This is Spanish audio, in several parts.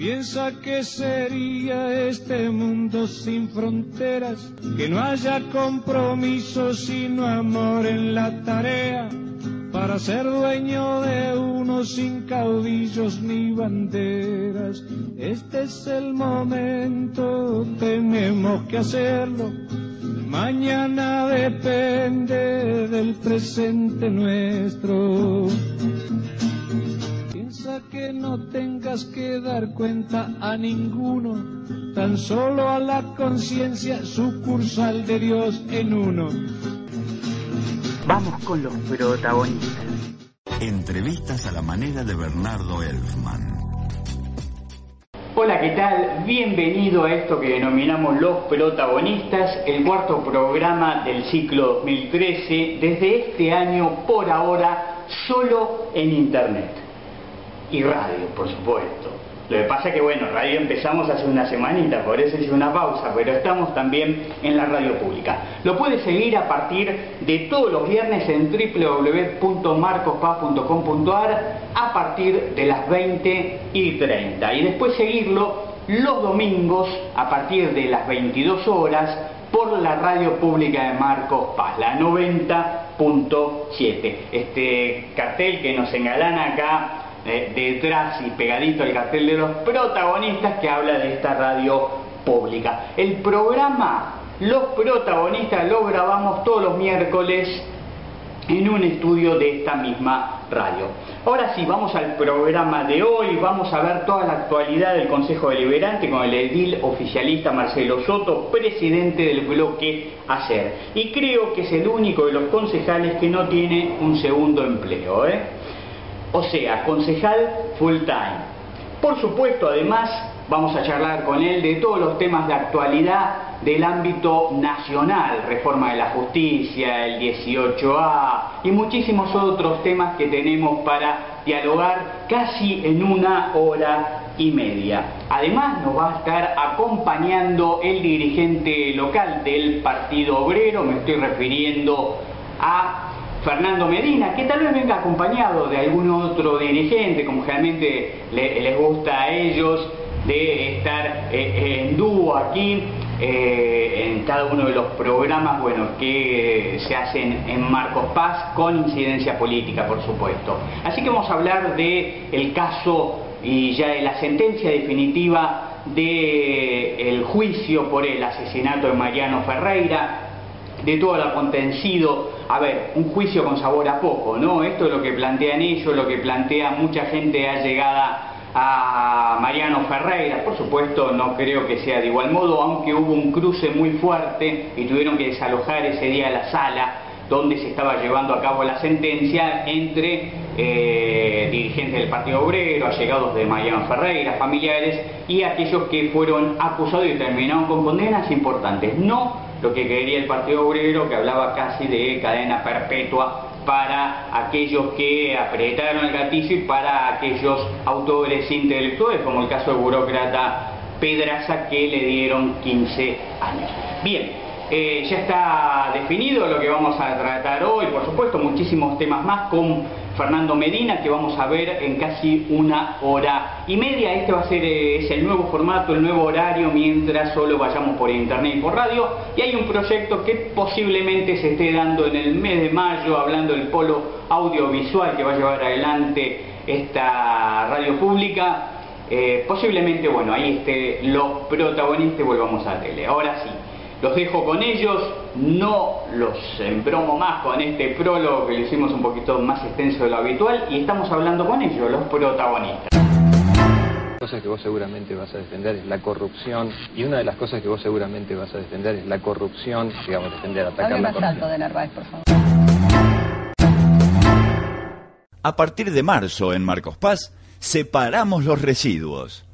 Piensa que sería este mundo sin fronteras, que no haya compromiso sino amor en la tarea, para ser dueño de uno sin caudillos ni banderas. Este es el momento, tenemos que hacerlo. Mañana depende del presente nuestro. Piensa que no tengas que dar cuenta a ninguno, tan solo a la conciencia, sucursal de Dios en uno. Vamos con los protagonistas. Entrevistas a la manera de Bernardo Elfman. Hola, ¿qué tal? Bienvenido a esto que denominamos Los Protagonistas, el cuarto programa del ciclo 2013, desde este año por ahora solo en internet y radio, por supuesto. Lo que pasa es que, bueno, radio empezamos hace una semanita, por eso hice una pausa, pero estamos también en la radio pública. Lo puedes seguir a partir de todos los viernes en www.marcospaz.com.ar a partir de las 20:30. Y después seguirlo los domingos a partir de las 22 horas por la radio pública de Marcos Paz, la 90.7. Este cartel que nos engalana acá detrás y pegadito al cartel de los protagonistas, que habla de esta radio pública. El programa Los Protagonistas lo grabamos todos los miércoles en un estudio de esta misma radio. Ahora sí, vamos al programa de hoy. Vamos a ver toda la actualidad del Consejo Deliberante con el edil oficialista Marcelo Soto, presidente del bloque Hacer. Y creo que es el único de los concejales que no tiene un segundo empleo, O sea, concejal full time. Por supuesto, además, vamos a charlar con él de todos los temas de actualidad del ámbito nacional, reforma de la justicia, el 18A y muchísimos otros temas que tenemos para dialogar casi en una hora y media. Además, nos va a estar acompañando el dirigente local del Partido Obrero, me estoy refiriendo a Fernando Medina, que tal vez venga acompañado de algún otro dirigente, como generalmente les gusta a ellos, de estar en dúo aquí, en cada uno de los programas, bueno, que se hacen en Marcos Paz, con incidencia política, por supuesto. Así que vamos a hablar del caso y ya de la sentencia definitiva del juicio por el asesinato de Mariano Ferreira, de todo lo acontecido. A ver, un juicio con sabor a poco, ¿no? Esto es lo que plantean ellos, lo que plantea mucha gente allegada a Mariano Ferreira. Por supuesto, no creo que sea de igual modo, aunque hubo un cruce muy fuerte y tuvieron que desalojar ese día la sala donde se estaba llevando a cabo la sentencia entre dirigentes del Partido Obrero, allegados de Mariano Ferreira, familiares y aquellos que fueron acusados y terminaron con condenas importantes. No lo que quería el Partido Obrero, que hablaba casi de cadena perpetua para aquellos que apretaron el gatillo y para aquellos autores intelectuales, como el caso del burócrata Pedraza, que le dieron 15 años. Bien, ya está definido lo que vamos a tratar hoy, por supuesto, muchísimos temas más con Fernando Medina, que vamos a ver en casi una hora y media. Este va a ser es el nuevo formato, el nuevo horario, mientras solo vayamos por internet y por radio. Y hay un proyecto que posiblemente se esté dando en el mes de mayo, hablando del polo audiovisual que va a llevar adelante esta radio pública. Posiblemente, bueno, ahí esté los protagonistas y volvamos a la tele. Ahora sí, los dejo con ellos, no los embromo más con este prólogo que lo hicimos un poquito más extenso de lo habitual, y estamos hablando con ellos, los protagonistas. Cosas que vos seguramente vas a defender es la corrupción, y una de las cosas que vos seguramente vas a defender es la corrupción, digamos, defender, atacar la corrupción. Hable más alto de Narváez, por favor. A partir de marzo, en Marcos Paz, separamos los residuos.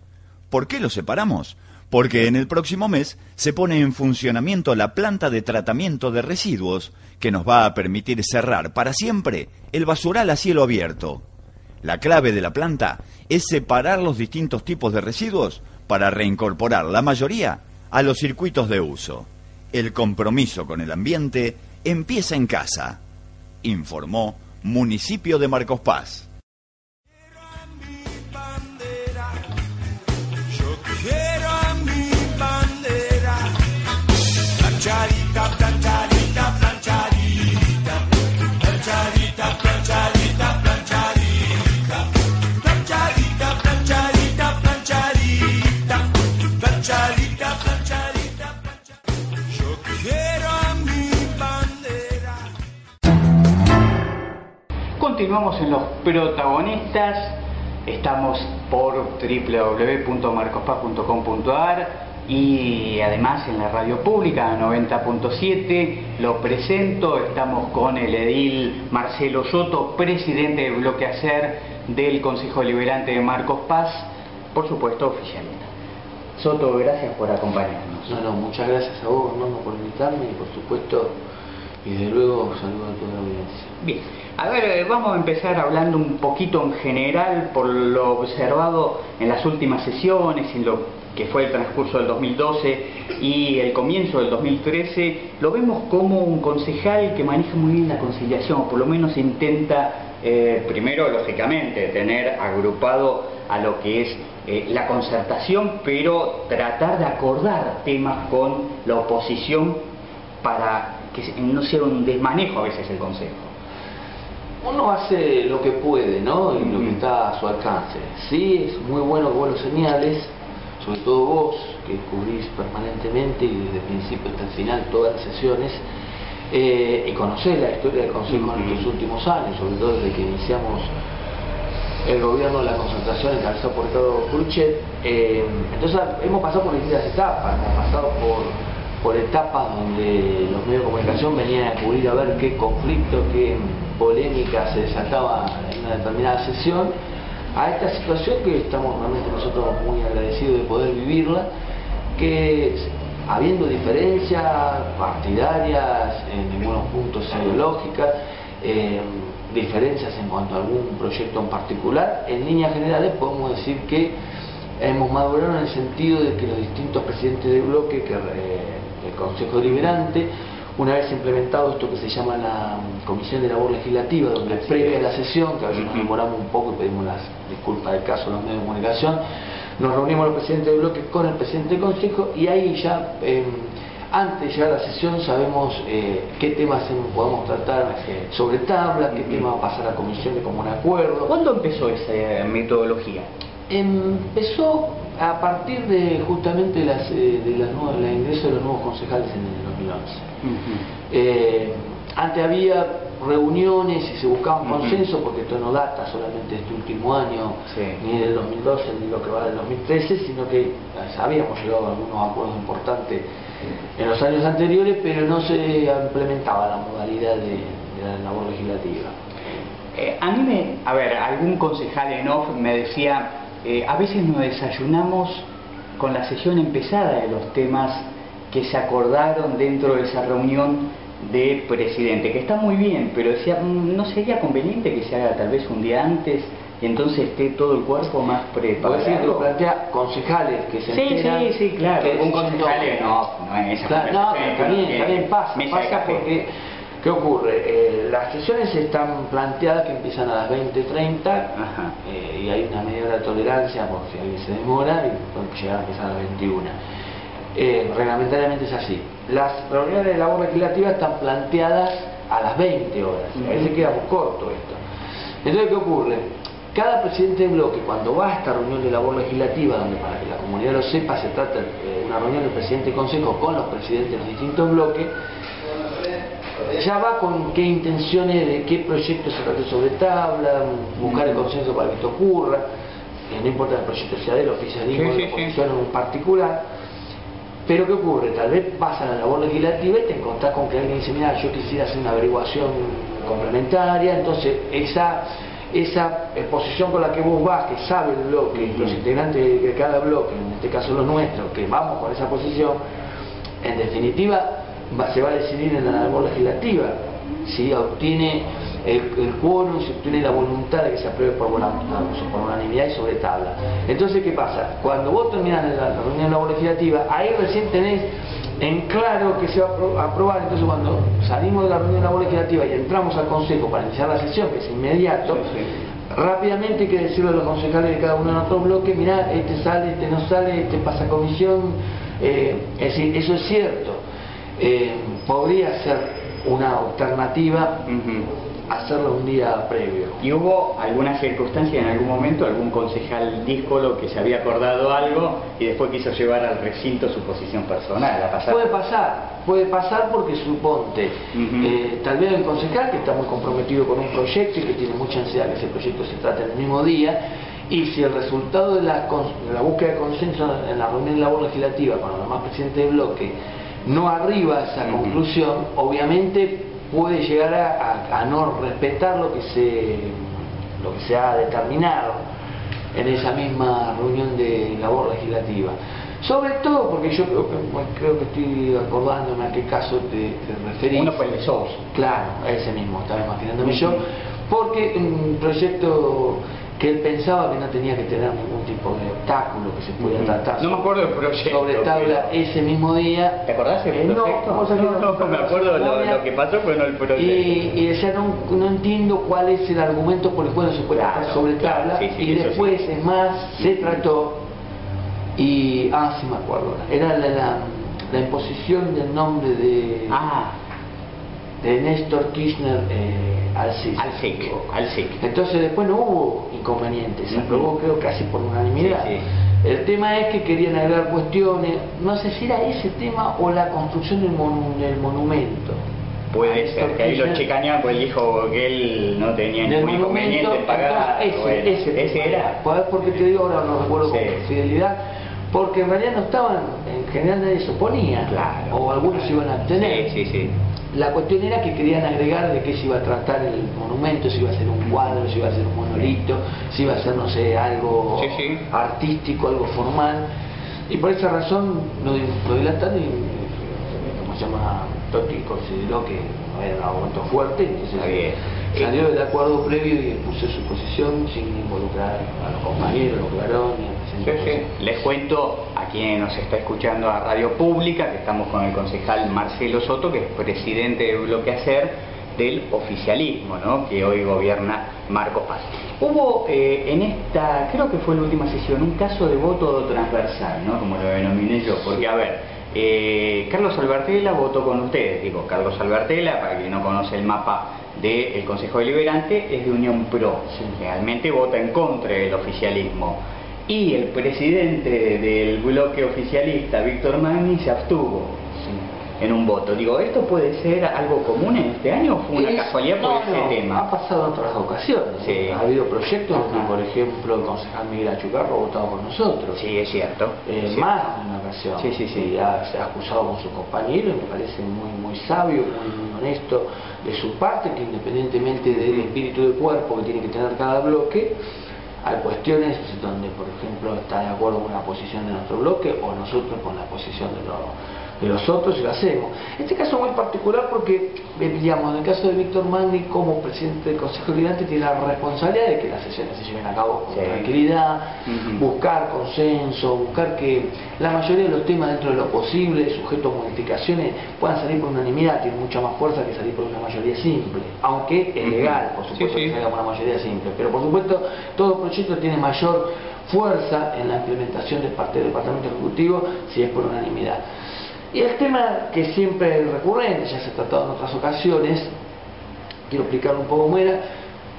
¿Por qué los separamos? Porque en el próximo mes se pone en funcionamiento la planta de tratamiento de residuos que nos va a permitir cerrar para siempre el basural a cielo abierto. La clave de la planta es separar los distintos tipos de residuos para reincorporar la mayoría a los circuitos de uso. El compromiso con el ambiente empieza en casa, informó Municipio de Marcos Paz. continuamos en los protagonistas. Estamos por www.marcospaz.com.ar y además en la radio pública 90.7. Lo presento, estamos con el edil Marcelo Soto, presidente del bloque Hacer del Consejo Deliberante de Marcos Paz, por supuesto oficialista. Soto, gracias por acompañarnos. No, muchas gracias a vos, Norma, por invitarme y por supuesto, y desde luego, saludo a toda la audiencia. Bien, a ver, vamos a empezar hablando un poquito en general por lo observado en las últimas sesiones, en lo que fue el transcurso del 2012 y el comienzo del 2013. Lo vemos como un concejal que maneja muy bien la conciliación, o por lo menos intenta, primero, lógicamente, tener agrupado a lo que es la concertación, pero tratar de acordar temas con la oposición para que no sea un desmanejo a veces el Consejo. Uno hace lo que puede, ¿no? Y lo que está a su alcance. Sí, es muy bueno que vos lo señales, sobre todo vos, que cubrís permanentemente y desde el principio hasta el final todas las sesiones, y conocés la historia del Consejo en estos últimos años, sobre todo desde que iniciamos el gobierno de la concentración encabezado por Ricardo Cruchet. Entonces hemos pasado por distintas etapas, hemos pasado por etapas donde los medios de comunicación venían a cubrir a ver qué conflicto, qué polémica se desataba en una determinada sesión, a esta situación que estamos realmente nosotros muy agradecidos de poder vivirla, que habiendo diferencias partidarias, en algunos puntos ideológicas, diferencias en cuanto a algún proyecto en particular, en líneas generales podemos decir que hemos madurado en el sentido de que los distintos presidentes de bloque, que el Consejo Deliberante, una vez implementado esto que se llama la Comisión de Labor Legislativa, donde previa a la sesión, que a veces nos demoramos un poco y pedimos las disculpas del caso a los medios de comunicación, nos reunimos los presidentes de bloque con el presidente del Consejo y ahí ya, antes de llegar a la sesión, sabemos qué temas podemos tratar sobre tabla, qué tema va a pasar a la comisión de común acuerdo. ¿Cuándo empezó esa metodología? Empezó a partir de justamente el ingreso de los nuevos concejales en el 2011. Antes había reuniones y se buscaba un consenso, porque esto no data solamente de este último año, ni del 2012 ni lo que va del 2013, sino que habíamos llegado a algunos acuerdos importantes en los años anteriores, pero no se implementaba la modalidad de la labor legislativa. Algún concejal en off me decía, a veces nos desayunamos con la sesión empezada de los temas que se acordaron dentro de esa reunión de presidente, que está muy bien, pero decía, ¿no sería conveniente que se haga tal vez un día antes y entonces esté todo el cuerpo más preparado? Decir que lo plantea concejales que se enteran. Sí, claro, que un concejal no es esa. Claro, no, también pasa porque ¿qué ocurre? Las sesiones están planteadas que empiezan a las 20:30 y hay una medida de tolerancia por si alguien se demora y pueden llegar a empezar a las 21. Reglamentariamente es así. Las reuniones de labor legislativa están planteadas a las 20 horas. Ahí se queda muy corto esto. Entonces, ¿qué ocurre? Cada presidente de bloque, cuando va a esta reunión de labor legislativa, donde para que la comunidad lo sepa, se trata de una reunión del presidente del Consejo con los presidentes de los distintos bloques, ya va con qué intenciones de qué proyecto se trate sobre tabla, buscar el consenso para que esto ocurra, no importa el proyecto sea del oficialismo, de la oposición en particular. Pero ¿qué ocurre? Tal vez vas a la labor legislativa y te encontrás con que alguien dice, mira, yo quisiera hacer una averiguación complementaria, entonces esa exposición con la que vos vas, que sabe el bloque, los integrantes de cada bloque, en este caso los nuestros, que vamos con esa posición, en definitiva se va a decidir en la labor legislativa si obtiene el quórum, si obtiene la voluntad de que se apruebe por unanimidad y sobre tabla. Entonces, ¿qué pasa? Cuando vos terminás la reunión de labor legislativa, ahí recién tenés en claro que se va a aprobar. Entonces, cuando salimos de la reunión de labor legislativa y entramos al Consejo para iniciar la sesión, que es inmediato, rápidamente hay que decirle a los concejales de cada uno de nuestros bloques, mirá, este sale, este no sale, este pasa a comisión. Es decir, eso es cierto. Podría ser una alternativa hacerlo un día previo. ¿Y hubo alguna circunstancia en algún momento, algún concejal díscolo que se había acordado algo y después quiso llevar al recinto su posición personal? Puede pasar porque suponte, tal vez el concejal que está muy comprometido con un proyecto y que tiene mucha ansiedad que ese proyecto se trate el mismo día, y si el resultado de la búsqueda de consenso en la reunión de labor legislativa con los demás presidentes de bloque no arriba a esa conclusión, obviamente puede llegar a no respetar lo que se ha determinado en esa misma reunión de labor legislativa. Sobre todo porque yo creo que estoy acordándome a qué caso te referís. Uno fue el de Sousa. Claro, ese mismo, estaba imaginándome yo, porque un proyecto que él pensaba que no tenía que tener ningún tipo de obstáculo, que se podía tratar. No me acuerdo del proyecto. Sobre tabla ese mismo día. ¿Te acordás del proyecto? No, me acuerdo lo que pasó, pero no el proyecto. Y decía, no entiendo cuál es el argumento por el cual no se puede tratar sobre tabla. Y después, es más, se trató, y... sí me acuerdo. Era la imposición del nombre de Néstor Kirchner al SIC. Entonces después no hubo inconvenientes, se aprobó creo casi por unanimidad. El tema es que querían agregar cuestiones, no sé si era ese tema o la construcción del monumento. Puede ser, que ahí lo chicañaban porque él dijo que él no tenía ningún inconveniente en pagar. Ese era. Porque te digo, ahora no recuerdo con fidelidad, porque en realidad no estaban, en general nadie se oponía, o algunos se iban a abstener. La cuestión era que querían agregar de qué se iba a tratar el monumento, si iba a ser un cuadro, si iba a ser un monolito, si iba a ser, no sé, algo artístico, algo formal. Y por esa razón lo dilataron y, como se llama, Totti consideró que no era un argumento fuerte, entonces salió del acuerdo previo y puso su posición sin involucrar a los compañeros, los varones. Les cuento a quien nos está escuchando a Radio Pública que estamos con el concejal Marcelo Soto, que es presidente del Bloque Hacer del oficialismo, ¿no?, que hoy gobierna Marcos Paz. Hubo en esta, creo que fue la última sesión, un caso de voto transversal, ¿no?, como lo denominé yo, porque a ver, Carlos Albertela votó con ustedes. Digo, Carlos Albertela, para quien no conoce el mapa del Consejo Deliberante, es de Unión Pro, realmente vota en contra del oficialismo. Y el presidente del bloque oficialista, Víctor Magni, se abstuvo en un voto. Digo, ¿esto puede ser algo común en este año o fue una casualidad por ese tema? Ha pasado en otras ocasiones. Ha habido proyectos donde, por ejemplo, el concejal Miguel Achucarro ha votado con nosotros. Sí, es cierto. Más de una ocasión. Se ha acusado con su compañero y me parece muy sabio, muy honesto de su parte, que independientemente del espíritu de cuerpo que tiene que tener cada bloque, hay cuestiones donde, por ejemplo, está de acuerdo con la posición de nuestro bloque o nosotros con la posición de los otros y lo hacemos. Este caso es muy particular porque, digamos, en el caso de Víctor Magni, como presidente del Consejo Deliberante, tiene la responsabilidad de que las sesiones se lleven a cabo con tranquilidad, buscar consenso, buscar que la mayoría de los temas, dentro de lo posible, sujetos a modificaciones, puedan salir por unanimidad. Tiene mucha más fuerza que salir por una mayoría simple, aunque es legal, por supuesto, que salga por una mayoría simple, pero por supuesto todo proyecto tiene mayor fuerza en la implementación de parte del Departamento Ejecutivo si es por unanimidad. Y el tema que siempre es recurrente, ya se ha tratado en otras ocasiones, quiero explicar un poco cómo era,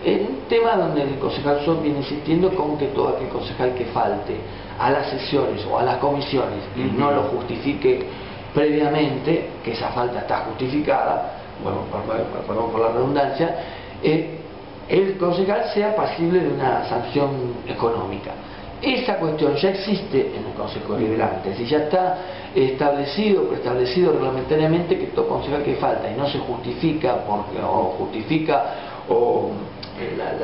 es un tema donde el concejal Sol viene insistiendo con que todo aquel concejal que falte a las sesiones o a las comisiones y no lo justifique previamente, que esa falta está justificada, bueno, perdón por la redundancia, el concejal sea pasible de una sanción económica. Esa cuestión ya existe en el Consejo Deliberante, es decir, ya está preestablecido reglamentariamente que todo concejal que falta y no se justifica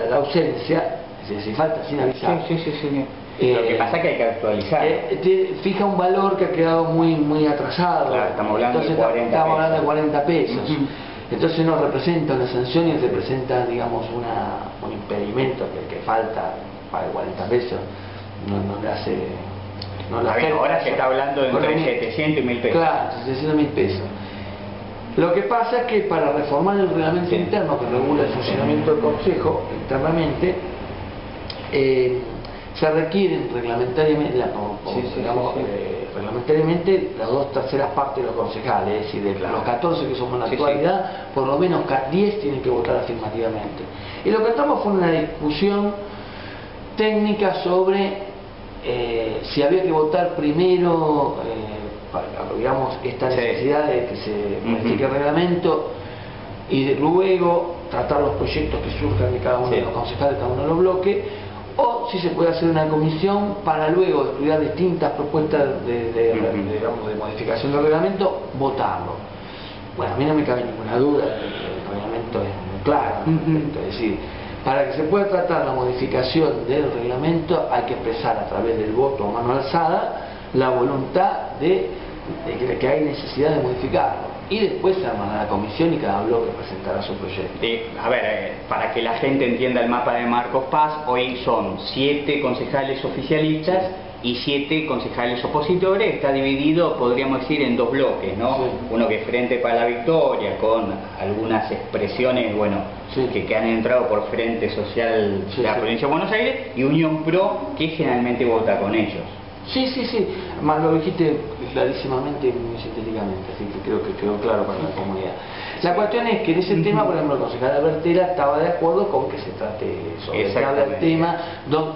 la ausencia, es decir, si falta sin avisar. Lo que pasa es que hay que actualizar. Fija un valor que ha quedado muy atrasado. Claro, estamos hablando de 40 estamos hablando de 40 pesos. Entonces no representa una sanción y representa, digamos, un impedimento que falta pague 40 pesos. No le hace... ahora se está hablando de entre 700 y 1000 pesos. Claro, 700 y 1000 pesos. Lo que pasa es que para reformar el reglamento interno que regula el funcionamiento del Consejo internamente, se requieren reglamentariamente, reglamentariamente las 2/3 partes de los concejales, es decir, de los 14 que somos en la actualidad, por lo menos 10 tienen que votar afirmativamente. Y lo que estamos fue una discusión técnica sobre si había que votar primero, digamos, esta necesidad de que se modifique el reglamento y luego tratar los proyectos que surjan de cada uno de los concejales, de cada uno de los bloques, o si se puede hacer una comisión para luego estudiar distintas propuestas digamos, de modificación del reglamento, votarlo. Bueno, a mí no me cabe ninguna duda, el reglamento es muy claro, es decir, para que se pueda tratar la modificación del reglamento hay que expresar a través del voto a mano alzada la voluntad de que hay necesidad de modificarlo. Y después se armará la comisión y cada bloque presentará su proyecto. A ver, para que la gente entienda el mapa de Marcos Paz, hoy son 7 concejales oficialistas y 7 concejales opositores. Está dividido, podríamos decir, en 2 bloques, ¿no? Sí. Uno que es Frente para la Victoria, con algunas expresiones, bueno, que han entrado por Frente Social de la Provincia de Buenos Aires, y Unión Pro, que generalmente vota con ellos. Sí, más lo dijiste clarísimamente y muy sintéticamente, así que creo que quedó claro para la comunidad. La cuestión es que en ese tema, por ejemplo, el concejal Albertela estaba de acuerdo con que se trate sobre el tema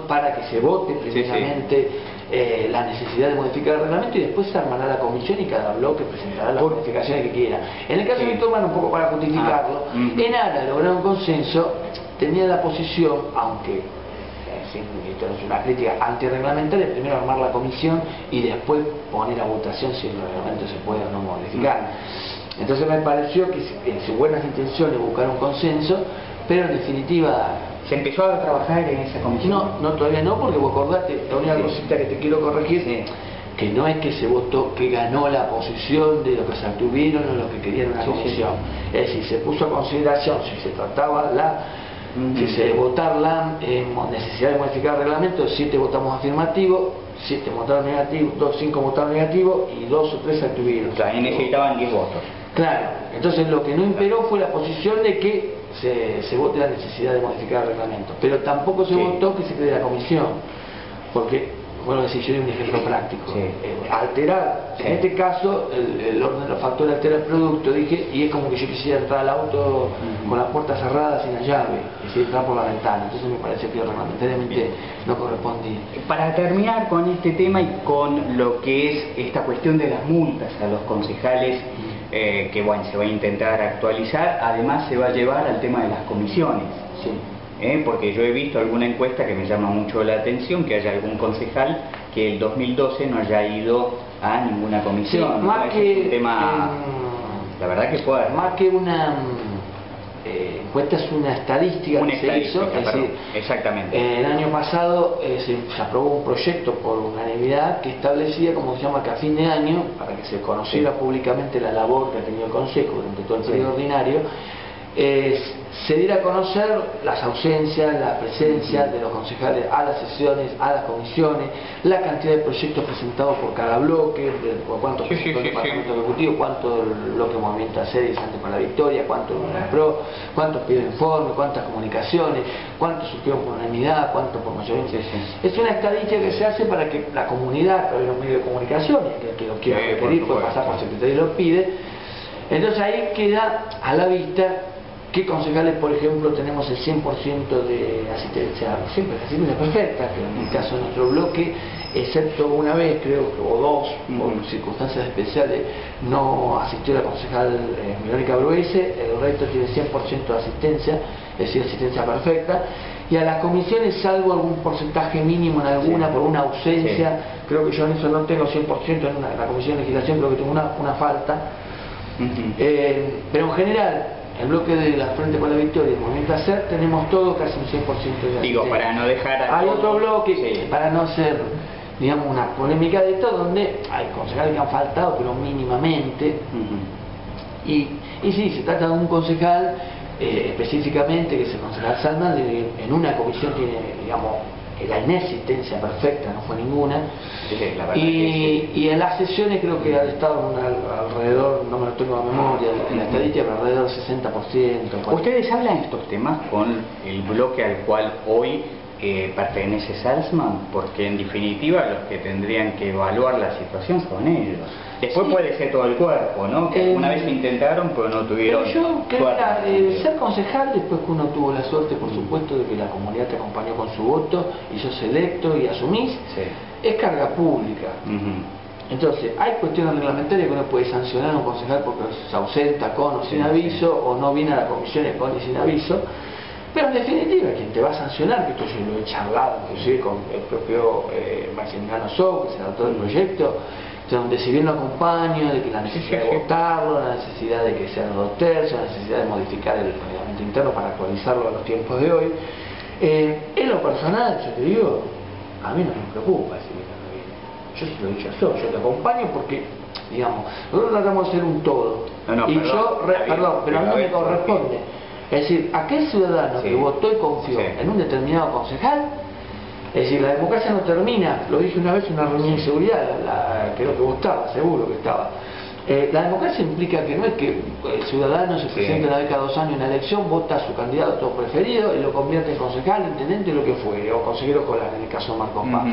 para que se vote precisamente la necesidad de modificar el reglamento, y después se armará la comisión y cada bloque presentará las modificaciones que quiera. En el caso de Víctor Manuel, un poco para justificarlo, en aras de lograr un consenso, tenía la posición, aunque esto no es una crítica antirreglamentaria, primero armar la comisión y después poner a votación si el reglamento se puede o no modificar. Entonces me pareció que en sus buenas intenciones buscar un consenso, pero en definitiva... ¿Se empezó a trabajar en esa comisión? No, todavía no, porque vos acordate, la única cosita que te quiero corregir, que no es que se votó, que ganó la posición de los que se abstuvieron o los que querían una comisión. Es decir, se puso a consideración si se trataba si se votar la necesidad de modificar el reglamento, 7 votamos afirmativo, 7 votaron negativo, 5 votaron negativo y 2 o 3 se abstuvieron. Ahí necesitaban 10 votos. Claro, entonces lo que no imperó fue la posición de que se vote la necesidad de modificar el reglamento, pero tampoco se votó que se cree la comisión, porque, bueno, decir, yo doy un ejemplo práctico, alterar, en este caso el orden de los factores altera el producto, dije, y es como que yo quisiera entrar al auto con la puerta cerrada sin la llave, es decir, entrar por la ventana, entonces me parece que reglamentariamente no correspondía. Para terminar con este tema y con lo que es esta cuestión de las multas a los concejales, que bueno, se va a intentar actualizar, además se va a llevar al tema de las comisiones. Porque yo he visto alguna encuesta que me llama mucho la atención, que haya algún concejal que el 2012 no haya ido a ninguna comisión. Más que un tema, la verdad que puede. Más que una encuesta, es una estadística que se hizo. Es decir, exactamente. El año pasado se aprobó un proyecto por unanimidad que establecía, como se llama, que a fin de año, para que se conociera públicamente la labor que ha tenido el Consejo durante todo el periodo ordinario, se diera a conocer las ausencias, la presencia de los concejales a las sesiones, a las comisiones, la cantidad de proyectos presentados por cada bloque, cuántos presentó el Departamento Ejecutivo, cuánto bloque Movimiento Hacer y Frente para la Victoria, cuántos PRO, cuántos piden informe, cuántas comunicaciones, cuántos surgieron por unanimidad, cuántos por mayoría. Es una estadística que se hace para que la comunidad, a través de los medios de comunicación, que lo quiera requerir, puede pasar por secretario y lo pide. Entonces ahí queda a la vista qué concejales, por ejemplo, tenemos el 100% de asistencia, siempre asistencia perfecta, pero en el caso de nuestro bloque, excepto una vez, creo, o 2, por circunstancias especiales, no asistió la concejal Verónica Bruese, el resto tiene 100% de asistencia, es decir, asistencia perfecta, y a las comisiones, salvo algún porcentaje mínimo en alguna, por una ausencia, creo que yo en eso no tengo 100%, en la comisión de legislación creo que tengo una falta, pero en general, el bloque de la Frente para la Victoria y el Movimiento Hacer tenemos todo casi un 100% de asistencia. Digo, para no dejar... Hay otro bloque, para no ser, digamos, una polémica de esto, donde hay concejales que han faltado, pero mínimamente. Y sí, se trata de un concejal específicamente, que es el concejal Salman, en una comisión tiene, digamos, la inexistencia perfecta, no fue ninguna, y en las sesiones creo que ha estado alrededor, no me lo tengo a memoria, en la estadística, pero alrededor del 60%. ¿Ustedes hablan de estos temas con el bloque al cual hoy pertenece Salzman, porque en definitiva los que tendrían que evaluar la situación son ellos. Después Sí. puede ser todo el cuerpo, ¿no? Que una vez intentaron, pero no tuvieron Pero yo creo suerte. que ser concejal, después que uno tuvo la suerte, por supuesto, de que la comunidad te acompañó con su voto y sos electo y asumís, Sí. es carga pública. Ujú. Entonces, hay cuestiones reglamentarias que uno puede sancionar a un concejal porque se ausenta con o sin Sí, aviso, o no viene a la comisión con y sin aviso. Pero en definitiva, quien te va a sancionar, que esto yo lo he charlado inclusive con el propio Maximiliano Sou, que es el autor del proyecto, donde si bien lo acompaño, de que la necesidad de votarlo, la necesidad de que sean 2/3, la necesidad de modificar el reglamento interno para actualizarlo a los tiempos de hoy, en lo personal, yo te digo, a mí no me preocupa si viene o no viene. Yo se lo he dicho a Sou, yo te acompaño porque, digamos, nosotros tratamos de ser un todo. No, y perdón, yo, perdón, pero a mí no me corresponde. Es decir, aquel ciudadano Sí. que votó y confió Sí. en un determinado concejal, es decir, la democracia no termina, lo dije una vez en una reunión de seguridad, creo que vos estabas, seguro que estaba. La democracia implica que no es que el ciudadano se presente una vez cada 2 años en una elección, vota a su candidato preferido y lo convierte en concejal, intendente, lo que fuere, o consejero escolar, en el caso de Marcos Paz.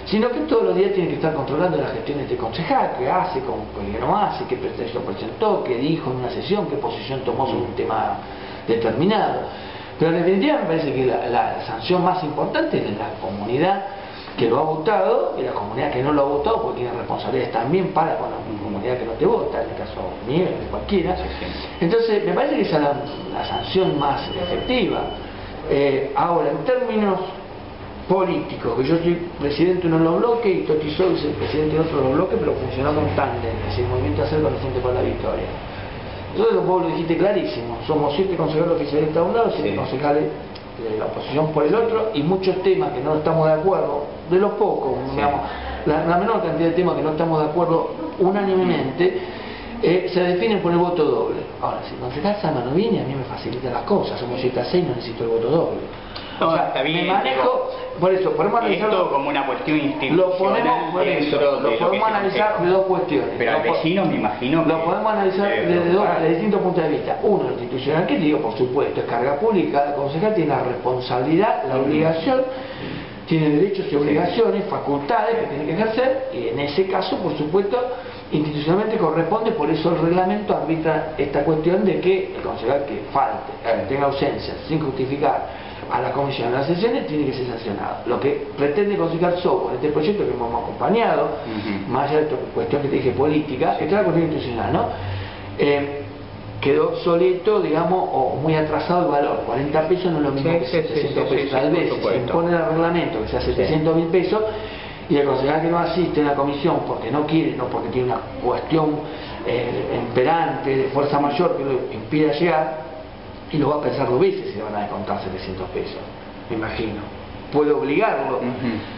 Sino que todos los días tiene que estar controlando las gestiones de concejal, qué hace, qué no hace, qué pretexto presentó, qué dijo en una sesión, qué posición tomó sobre un tema determinado. Pero en definitiva me parece que la sanción más importante es de la comunidad que lo ha votado y la comunidad que no lo ha votado, porque tiene responsabilidades también para con la comunidad que no te vota, en el caso mío, de cualquiera. Entonces me parece que esa es la sanción más efectiva. Ahora, en términos políticos, que yo soy presidente de uno de los bloques y Toti Sou es el presidente de otro de los bloques, pero funcionamos en tándem, es decir, el movimiento hacer con el Frente por la Victoria. Nosotros, vos lo dijiste clarísimo, somos 7 concejales oficiales de un lado, 7 concejales de la oposición por el otro, y muchos temas que no estamos de acuerdo, de los pocos, digamos, la menor cantidad de temas que no estamos de acuerdo unánimemente, se definen por el voto doble. Ahora, si el concejal Salzman no viene, a mí me facilita las cosas, somos 7-6, no necesito el voto doble. No, O sea, está bien, me manejo, por eso, podemos analizarlo. Esto como una cuestión Lo institucional ponemos por eso, dentro de lo lo que podemos se analizar conseja. de dos cuestiones. Pero al vecino me imagino que Lo podemos analizar desde distintos puntos de vista. Uno, el institucional, que digo, por supuesto, es carga pública. Cada concejal tiene la responsabilidad, la obligación, tiene derechos y obligaciones, facultades que tiene que ejercer, y en ese caso, por supuesto, institucionalmente corresponde, por eso el reglamento arbitra esta cuestión de que el concejal que falte, tenga ausencia, sin justificar a la comisión de las sesiones, tiene que ser sancionado. Lo que pretende concejal Sou con este proyecto que hemos acompañado, más allá de esta cuestión que te dije política, esta es la cuestión institucional, ¿no? Quedó obsoleto, digamos, o muy atrasado el valor. 40 pesos no es lo mismo que 700 pesos. Tal vez se impone el reglamento que sea 700.000 pesos y el concejal que no asiste a la comisión porque no quiere, no porque tiene una cuestión imperante de fuerza mayor que lo impide llegar, y lo va a pensar 2 veces si le van a descontar 700 pesos, me imagino. Puede obligarlo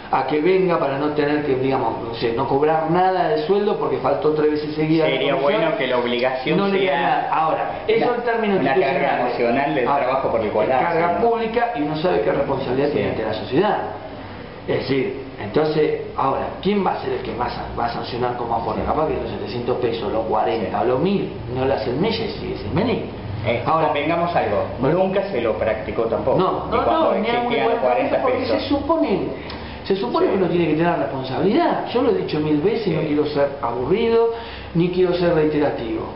a que venga para no tener que, digamos, no sé, no cobrar nada de sueldo porque faltó 3 veces seguidas. Sería bueno que la obligación no le queda nada. sea Ahora, eso en términos una carga institucionales. emocional del trabajo por el cual hace, carga ¿no? pública y uno sabe qué responsabilidad tiene ante la sociedad. Es decir, entonces, ahora, ¿quién va a ser el que más va a sancionar como aporte? Capaz que los 700 pesos, los 40 o los 1000 no lo hace el mes y sigue sin venir. Ahora, vengamos algo, nunca se lo practicó tampoco. No, ni aún existían los 40 porque pesos. se supone que uno tiene que tener responsabilidad. Yo lo he dicho 1000 veces, no quiero ser aburrido, ni quiero ser reiterativo.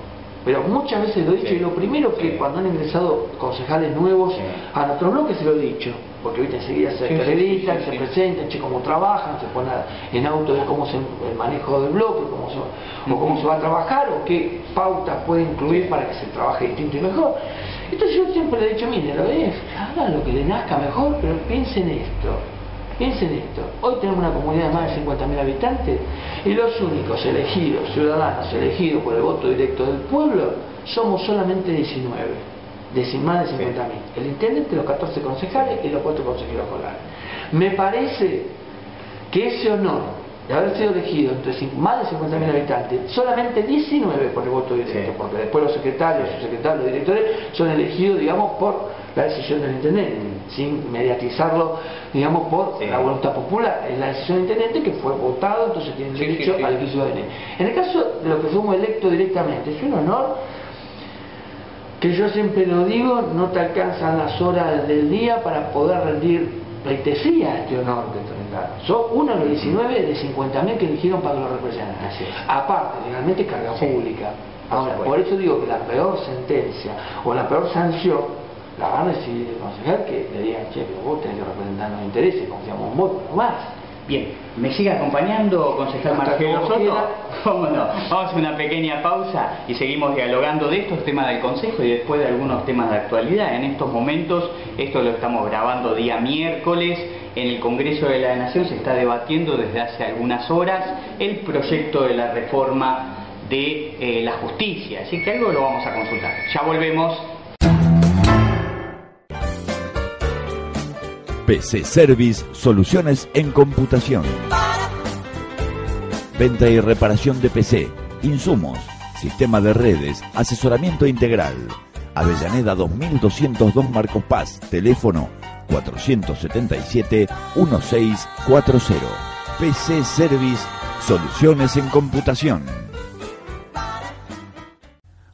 Pero muchas veces lo he dicho y lo primero que cuando han ingresado concejales nuevos a nuestros bloques se lo he dicho. Porque ahorita enseguida se acreditan, se presentan, che cómo trabajan, se ponen en auto de cómo es el manejo del bloque, cómo se va a trabajar o qué pautas puede incluir para que se trabaje distinto y mejor. Entonces yo siempre le he dicho, mire, hagan lo que le nazca mejor, pero piensen esto. Piensen esto, hoy tenemos una comunidad de más de 50.000 habitantes y los únicos elegidos, ciudadanos elegidos por el voto directo del pueblo, somos solamente 19, más de 50.000. El intendente, los 14 concejales y los 4 consejeros escolares. Me parece que ese honor de haber sido elegido entre más de 50.000 habitantes, solamente 19 por el voto directo, porque después los secretarios, subsecretarios, los directores son elegidos, digamos, por la decisión del intendente, sin mediatizarlo, digamos, por la voluntad popular. Es la decisión del intendente que fue votado, entonces tiene derecho a elegir ciudadanía. En el caso de los que fuimos electos directamente, es un honor que yo siempre lo digo, no te alcanzan las horas del día para poder rendir pleitesía este honor que entregaron. Son uno de los 19 de 50.000 que eligieron para que lo representen. Aparte, legalmente carga pública. Ahora, por eso digo que la peor sentencia o la peor sanción la va a recibir el concejal, que le digan, che, pero vos tenés que representar los intereses, confiamos en vos, no más. Bien, ¿me sigue acompañando, concejal Marcelo Soto? ¿Cómo no? Vamos a una pequeña pausa y seguimos dialogando de estos temas del Consejo y después de algunos temas de actualidad. En estos momentos, esto lo estamos grabando día miércoles, en el Congreso de la Nación se está debatiendo desde hace algunas horas el proyecto de la reforma de la justicia, así que algo lo vamos a consultar. Ya volvemos. PC Service, soluciones en computación. Venta y reparación de PC, insumos, sistema de redes, asesoramiento integral. Avellaneda 2202 Marcos Paz, teléfono 477-1640. PC Service, soluciones en computación.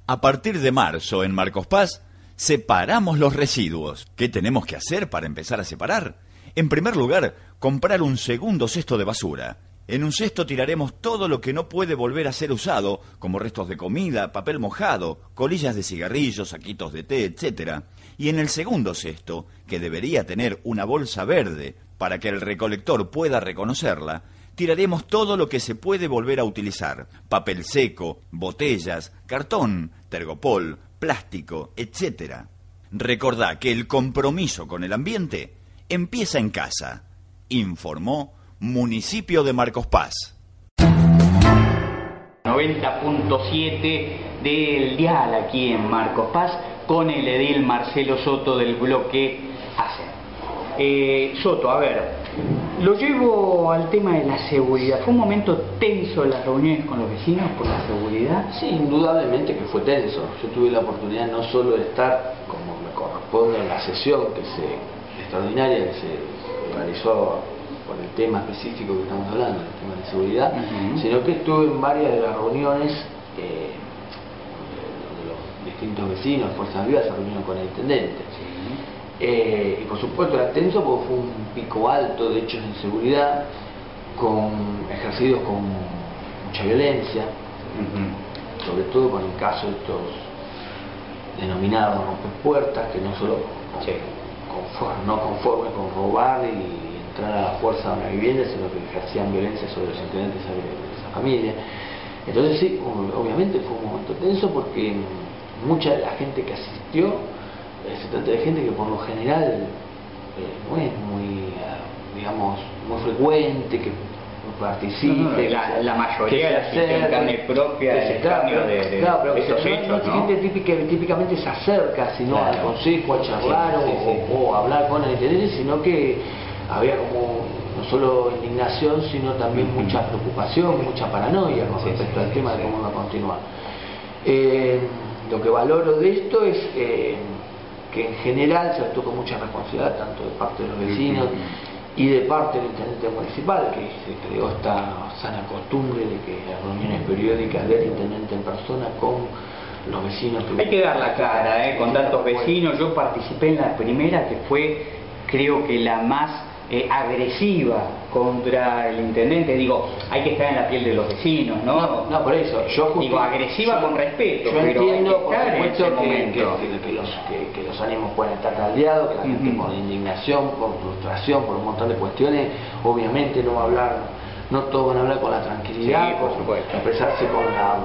A partir de marzo en Marcos Paz, separamos los residuos. ¿Qué tenemos que hacer para empezar a separar? En primer lugar, comprar un segundo cesto de basura. En un cesto tiraremos todo lo que no puede volver a ser usado, como restos de comida, papel mojado, colillas de cigarrillos, saquitos de té, etc. Y en el segundo cesto, que debería tener una bolsa verde para que el recolector pueda reconocerla, tiraremos todo lo que se puede volver a utilizar: papel seco, botellas, cartón, tergopol, plástico, etc. Recordá que el compromiso con el ambiente empieza en casa. Informó Municipio de Marcos Paz. 90.7 del dial aquí en Marcos Paz con el edil Marcelo Soto del bloque ACEN. Soto, a ver, lo llevo al tema de la seguridad. ¿Fue un momento tenso en las reuniones con los vecinos por la seguridad? Sí, indudablemente que fue tenso. Yo tuve la oportunidad no solo de estar, como me corresponde, en la sesión extraordinaria que se realizó por el tema específico que estamos hablando, el tema de seguridad, sino que estuve en varias de las reuniones donde los distintos vecinos, fuerzas vivas, se reunieron con el intendente. Y por supuesto era tenso porque fue un pico alto de hechos de inseguridad, ejercidos con mucha violencia, sobre todo con el caso de estos denominados rompepuertas, que no solo no conforme con robar y entrar a la fuerza a una vivienda, sino que ejercían violencia sobre los intendentes de esa familia. Entonces sí, obviamente fue un momento tenso porque mucha de la gente que asistió, se trata de gente que por lo general no es muy, digamos, muy frecuente, que participe. La mayoría de la gente en carne propia de estos hechos, ¿no? Gente típicamente se acerca, sino al consejo, a charlar o a hablar con el intendente, sino que había como no solo indignación, sino también mucha preocupación, mucha paranoia con respecto al tema de cómo va a continuar. Lo que valoro de esto es que en general se actuó con mucha responsabilidad, tanto de parte de los vecinos y de parte del intendente municipal, que se creó esta sana costumbre de que las reuniones periódicas del intendente en persona con los vecinos. Hay que dar la cara, con tantos vecinos. Yo participé en la primera, que fue, creo que la más agresiva contra el intendente. Digo, hay que estar en la piel de los vecinos, ¿no? No, por eso. Digo, agresiva con respeto. Yo pero entiendo, por supuesto, que que los ánimos pueden estar caldeados, que la gente por indignación, por frustración, por un montón de cuestiones, obviamente no va a hablar, no todos van a hablar con la tranquilidad, por supuesto, expresarse con la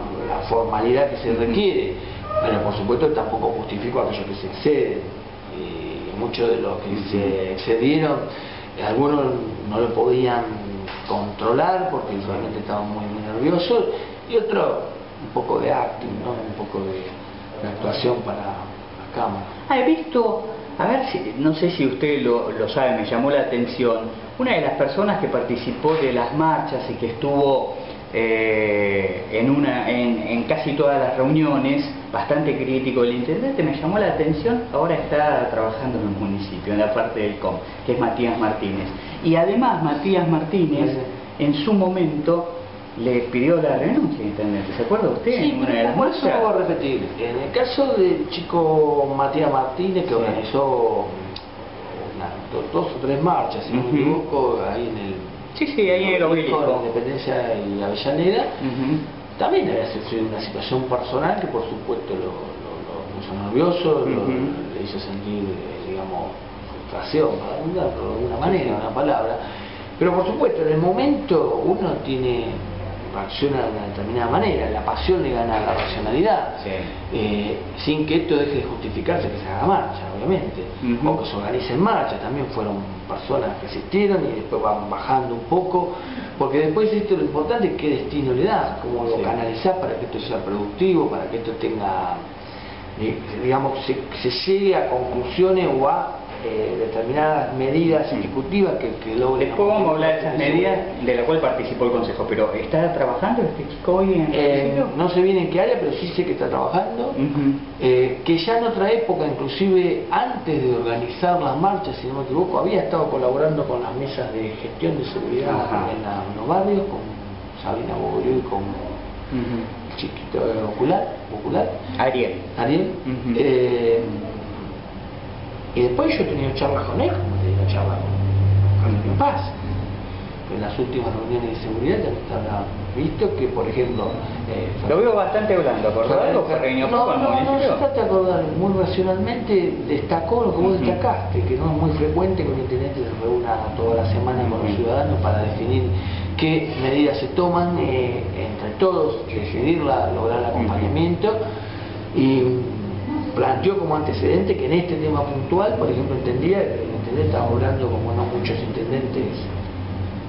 formalidad que se requiere, pero por supuesto tampoco justifico a aquellos que se exceden, y muchos de los que se excedieron, algunos no lo podían controlar porque realmente estaban muy nerviosos, y otros un poco de acting, ¿no? Un poco de actuación para la cámara. He visto, a ver, no sé si usted lo sabe, me llamó la atención, una de las personas que participó de las marchas y que estuvo en casi todas las reuniones, bastante crítico del intendente, me llamó la atención, ahora está trabajando en el municipio, en la parte del COM, que es Matías Martínez. Y además Matías Martínez, en su momento, le pidió la renuncia al intendente. ¿Se acuerda usted? Sí, por eso lo voy a repetir. En el caso del chico Matías Martínez, que organizó dos o tres marchas, si no me equivoco, ahí en el... Sí, ahí en el Obelisco. La Independencia y Avellaneda. También había sufrido una situación personal que por supuesto lo puso nervioso, le hizo sentir, digamos, frustración, para de alguna manera, una palabra. Pero por supuesto, en el momento uno reacciona de una determinada manera, la pasión le gana a la racionalidad, sin que esto deje de justificarse que se haga marcha, obviamente, o que se organicen marchas. También fueron personas que asistieron y después van bajando un poco, porque después esto lo importante es qué destino le das, cómo lo canalizás para que esto sea productivo, para que esto tenga, digamos, se llegue a conclusiones o a determinadas medidas ejecutivas que logren. Después vamos a hablar de esas medidas de la cual participó el Consejo, pero ¿está trabajando este chico hoy en el no sé bien en qué área, pero sí sé que está trabajando, que ya en otra época, inclusive antes de organizar las marchas, si no me equivoco, había estado colaborando con las mesas de gestión de seguridad en los barrios, con Sabina Bogorio y con Chiquito Popular, Ariel. Y después yo he tenido charlas con él, como te digo, charlas con Paz. En las últimas reuniones de seguridad también habrá visto que, por ejemplo... lo veo bastante blando, ¿acordás algo? No, se trata de acordar, muy racionalmente destacó lo que vos destacaste, que no es muy frecuente que un intendente se reúna toda la semana con los ciudadanos para definir qué medidas se toman, entre todos, decidirla, lograr el acompañamiento, y planteó como antecedente que en este tema puntual, por ejemplo, entendía que el intendente estaba hablando como no muchos intendentes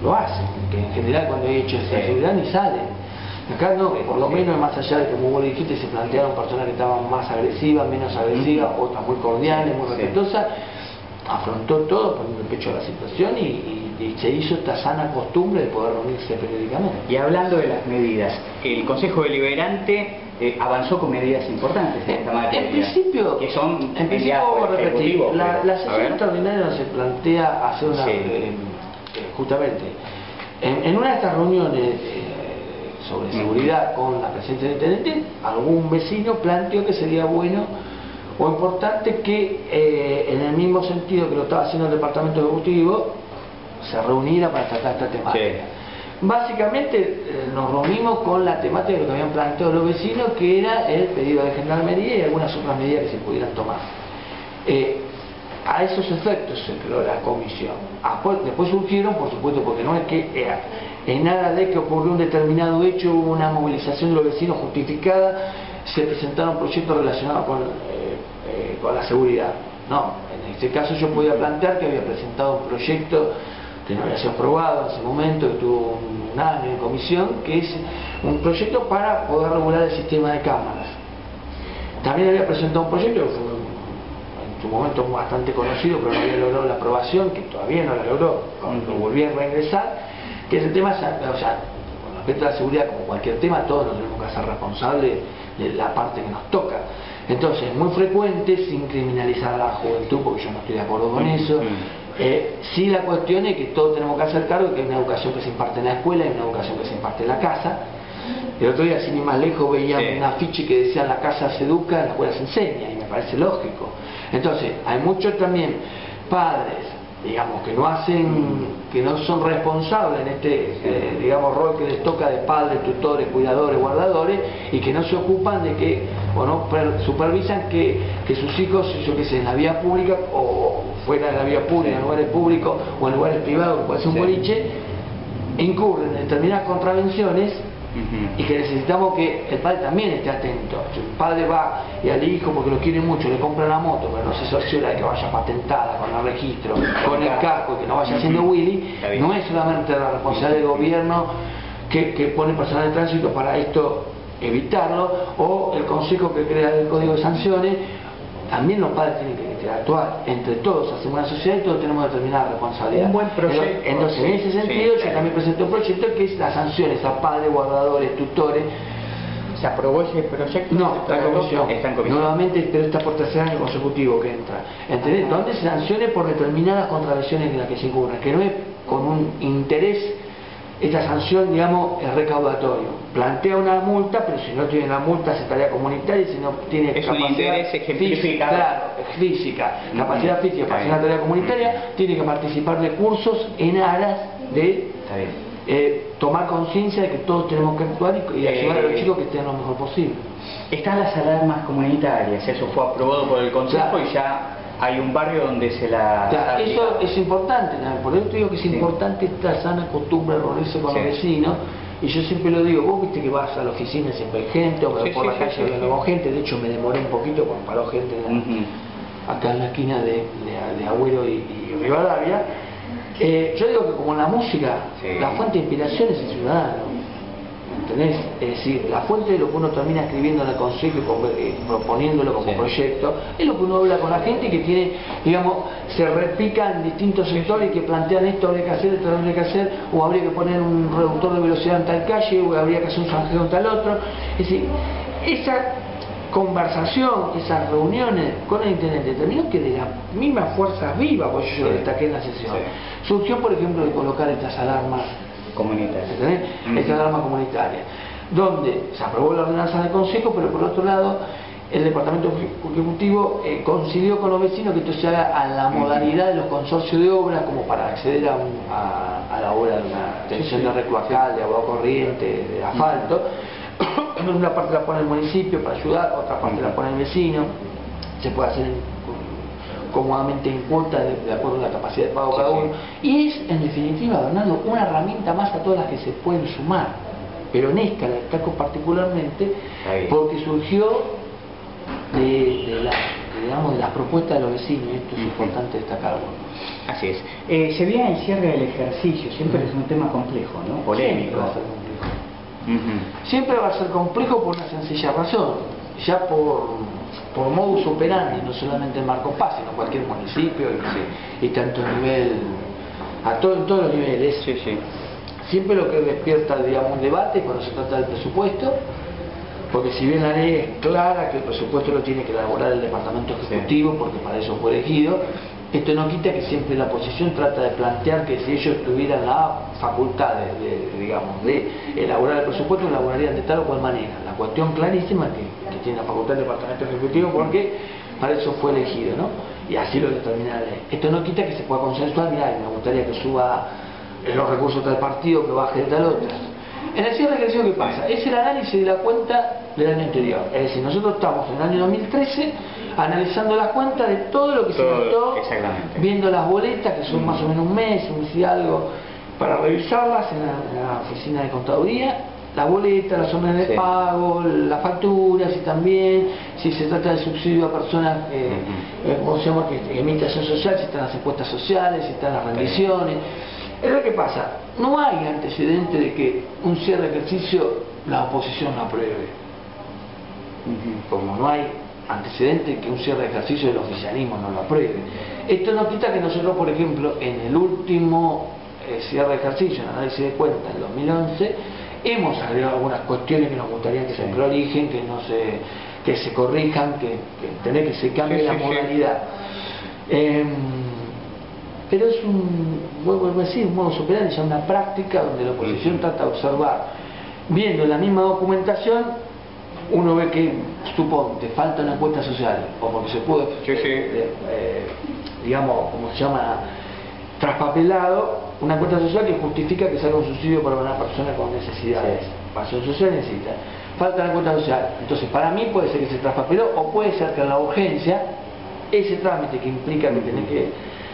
lo hacen, que en general cuando hay hechos de seguridad ni salen. Acá no, por lo menos más allá de que, como vos dijiste, se plantearon personas que estaban más agresivas, menos agresivas, otras muy cordiales, muy respetuosas, afrontó todo, poniendo el pecho a la situación y se hizo esta sana costumbre de poder reunirse periódicamente. Y hablando de las medidas, el Consejo Deliberante avanzó con medidas importantes en esta materia. En principio, que son vamos a repetir, la sesión extraordinaria se plantea hacer una... justamente, en una de estas reuniones sobre seguridad con la presencia del intendente, algún vecino planteó que sería bueno o importante que en el mismo sentido que lo estaba haciendo el departamento ejecutivo se reuniera para tratar esta temática. Básicamente nos reunimos con la temática de lo que habían planteado los vecinos, que era el pedido de gendarmería y algunas otras medidas que se pudieran tomar. A esos efectos se creó la comisión. Después surgieron, por supuesto, porque no es que en nada de que ocurrió un determinado hecho, hubo una movilización de los vecinos justificada, se presentaron proyectos relacionados con la seguridad. No, en este caso yo podía plantear que había presentado un proyecto que no había sido aprobado en ese momento, que tuvo un año en comisión, que es un proyecto para poder regular el sistema de cámaras. También había presentado un proyecto que fue en su momento bastante conocido, pero no había logrado la aprobación, que todavía no la logró, lo volví a reingresar, que es el tema, o sea, con respecto a la seguridad, como cualquier tema, todos nos tenemos que hacer responsables de la parte que nos toca. Entonces, es muy frecuente, sin criminalizar a la juventud, porque yo no estoy de acuerdo con eso, sí, la cuestión es que todos tenemos que hacer cargo de que hay una educación que se imparte en la escuela y una educación que se imparte en la casa. El otro día, sin ir más lejos, veía un afiche que decía: en la casa se educa, en la escuela se enseña, y me parece lógico. Entonces, hay muchos también padres, digamos, que no hacen, que no son responsables en este, digamos, rol que les toca de padres, tutores, cuidadores, guardadores, y que no se ocupan de que, o no supervisan que sus hijos, yo qué sé, en la vía pública o fuera de la vía pública, en lugares públicos o en lugares privados, que puede ser un boliche, incurren en determinadas contravenciones. Y que necesitamos que el padre también esté atento. Si el padre va y al hijo, porque lo quiere mucho, le compra la moto, pero no se cerciora de que vaya patentada, con el registro, con el casco, que no vaya haciendo Willy, no es solamente la responsabilidad del gobierno que pone personal de tránsito para esto evitarlo, o el consejo que crea el código de sanciones. También los padres tienen que interactuar entre todos, hacemos una sociedad y todos tenemos determinada responsabilidad. Un buen proyecto. Entonces, en ese sentido, yo también presenté un proyecto que es las sanciones a padres, guardadores, tutores. ¿Se aprobó ese proyecto? No, está en comisión. Nuevamente, pero está por tercer año consecutivo que entra. ¿Entendés? Donde se sancione por determinadas contravenciones en las que se incurren, que no es con un interés esta sanción, digamos, es recaudatorio. Plantea una multa, pero si no tiene la multa es tarea comunitaria, y si no tiene es capacidad un interés ejemplificado. claro, física, capacidad física para hacer una tarea comunitaria, tiene que participar de cursos en aras de tomar conciencia de que todos tenemos que actuar y ayudar a los chicos que estén lo mejor posible. Están las alarmas comunitarias, eso fue aprobado por el Consejo, claro. Y ya hay un barrio donde se la... Claro, eso es importante, por eso digo que es importante esta sana costumbre de reunirse con los vecinos, y yo siempre lo digo, vos viste que vas a la oficina y siempre hay gente, o por la calle hablando con gente, de hecho me demoré un poquito cuando paró gente acá en la esquina de Agüero y Rivadavia. Yo digo que como en la música, la fuente de inspiración es el ciudadano. ¿Entendés? Es decir, la fuente de lo que uno termina escribiendo en el consejo y proponiéndolo como proyecto, es lo que uno habla con la gente y que tiene, digamos, se replica en distintos sectores y que plantean esto habría que hacer, esto habría que hacer, o habría que poner un reductor de velocidad en tal calle, o habría que hacer un zanjeo en tal otro. Es decir, esa conversación, esas reuniones con el intendente terminó que de la misma fuerza viva, porque yo lo destaqué en la sesión, surgió, por ejemplo, de colocar estas alarmas comunitarias, esta alarma comunitaria, donde se aprobó la ordenanza del Consejo, pero por otro lado el Departamento Ejecutivo coincidió con los vecinos que esto se haga a la modalidad de los consorcios de obras, como para acceder a la obra de una extensión de red cloacal, de agua corriente, de asfalto. Una parte la pone el municipio para ayudar, otra parte la pone el vecino, se puede hacer cómodamente en cuota de acuerdo a la capacidad de pago cada uno, y es en definitiva, Bernardo, una herramienta más a todas las que se pueden sumar, pero en esta la destaco particularmente porque surgió de las propuestas de los vecinos, y esto es importante destacarlo. Así es. Se viene el cierre del ejercicio, siempre es un tema complejo, ¿no? Polémico. Siempre va a ser complejo por una sencilla razón, ya por modus operandi, no solamente en Marcos Paz, sino cualquier municipio y tanto a nivel, en todos los niveles. Siempre lo que despierta, digamos, un debate cuando se trata del presupuesto, porque si bien la ley es clara que el presupuesto lo tiene que elaborar el Departamento Ejecutivo, porque para eso fue elegido, esto no quita que siempre la oposición trata de plantear que si ellos tuvieran la facultad de elaborar el presupuesto, lo elaborarían de tal o cual manera. La cuestión clarísima es que tiene la facultad del Departamento Ejecutivo porque para eso fue elegido, ¿no? Y así lo determina la ley. Esto no quita que se pueda consensuar, mirá, me gustaría que suba los recursos del partido, que baje de tal otra. En el cierre de ejercicio, ¿qué pasa? Es el análisis de la cuenta del año anterior. Es decir, nosotros estamos en el año 2013 analizando las cuentas de todo lo que se gastó, viendo las boletas, que son más o menos un mes y algo, para revisarlas en la oficina de contaduría, la boleta, las órdenes de pago, las facturas, y también si se trata de subsidio a personas que emiten acción social, si están las encuestas sociales, si están las rendiciones. Es lo que pasa, no hay antecedente de que un cierre de ejercicio la oposición lo apruebe. Como no hay antecedente de que un cierre de ejercicio del oficialismo no lo apruebe. Esto no quita que nosotros, por ejemplo, en el último cierre de ejercicio, en análisis de cuentas, en 2011, hemos agregado algunas cuestiones que nos gustaría que se prolijen, que se corrijan, que se cambie la modalidad. Pero es vuelvo a decir, un modo operandi, ya una práctica donde la oposición trata de observar, viendo la misma documentación, uno ve que, suponte, falta una encuesta social, o porque se puede, digamos, como se llama, traspapelado, una encuesta social que justifica que salga un subsidio para una persona con necesidades. Para su social necesita. Falta la encuesta social. Entonces, para mí puede ser que se traspapeló, o puede ser que en la urgencia, ese trámite que implica que tenés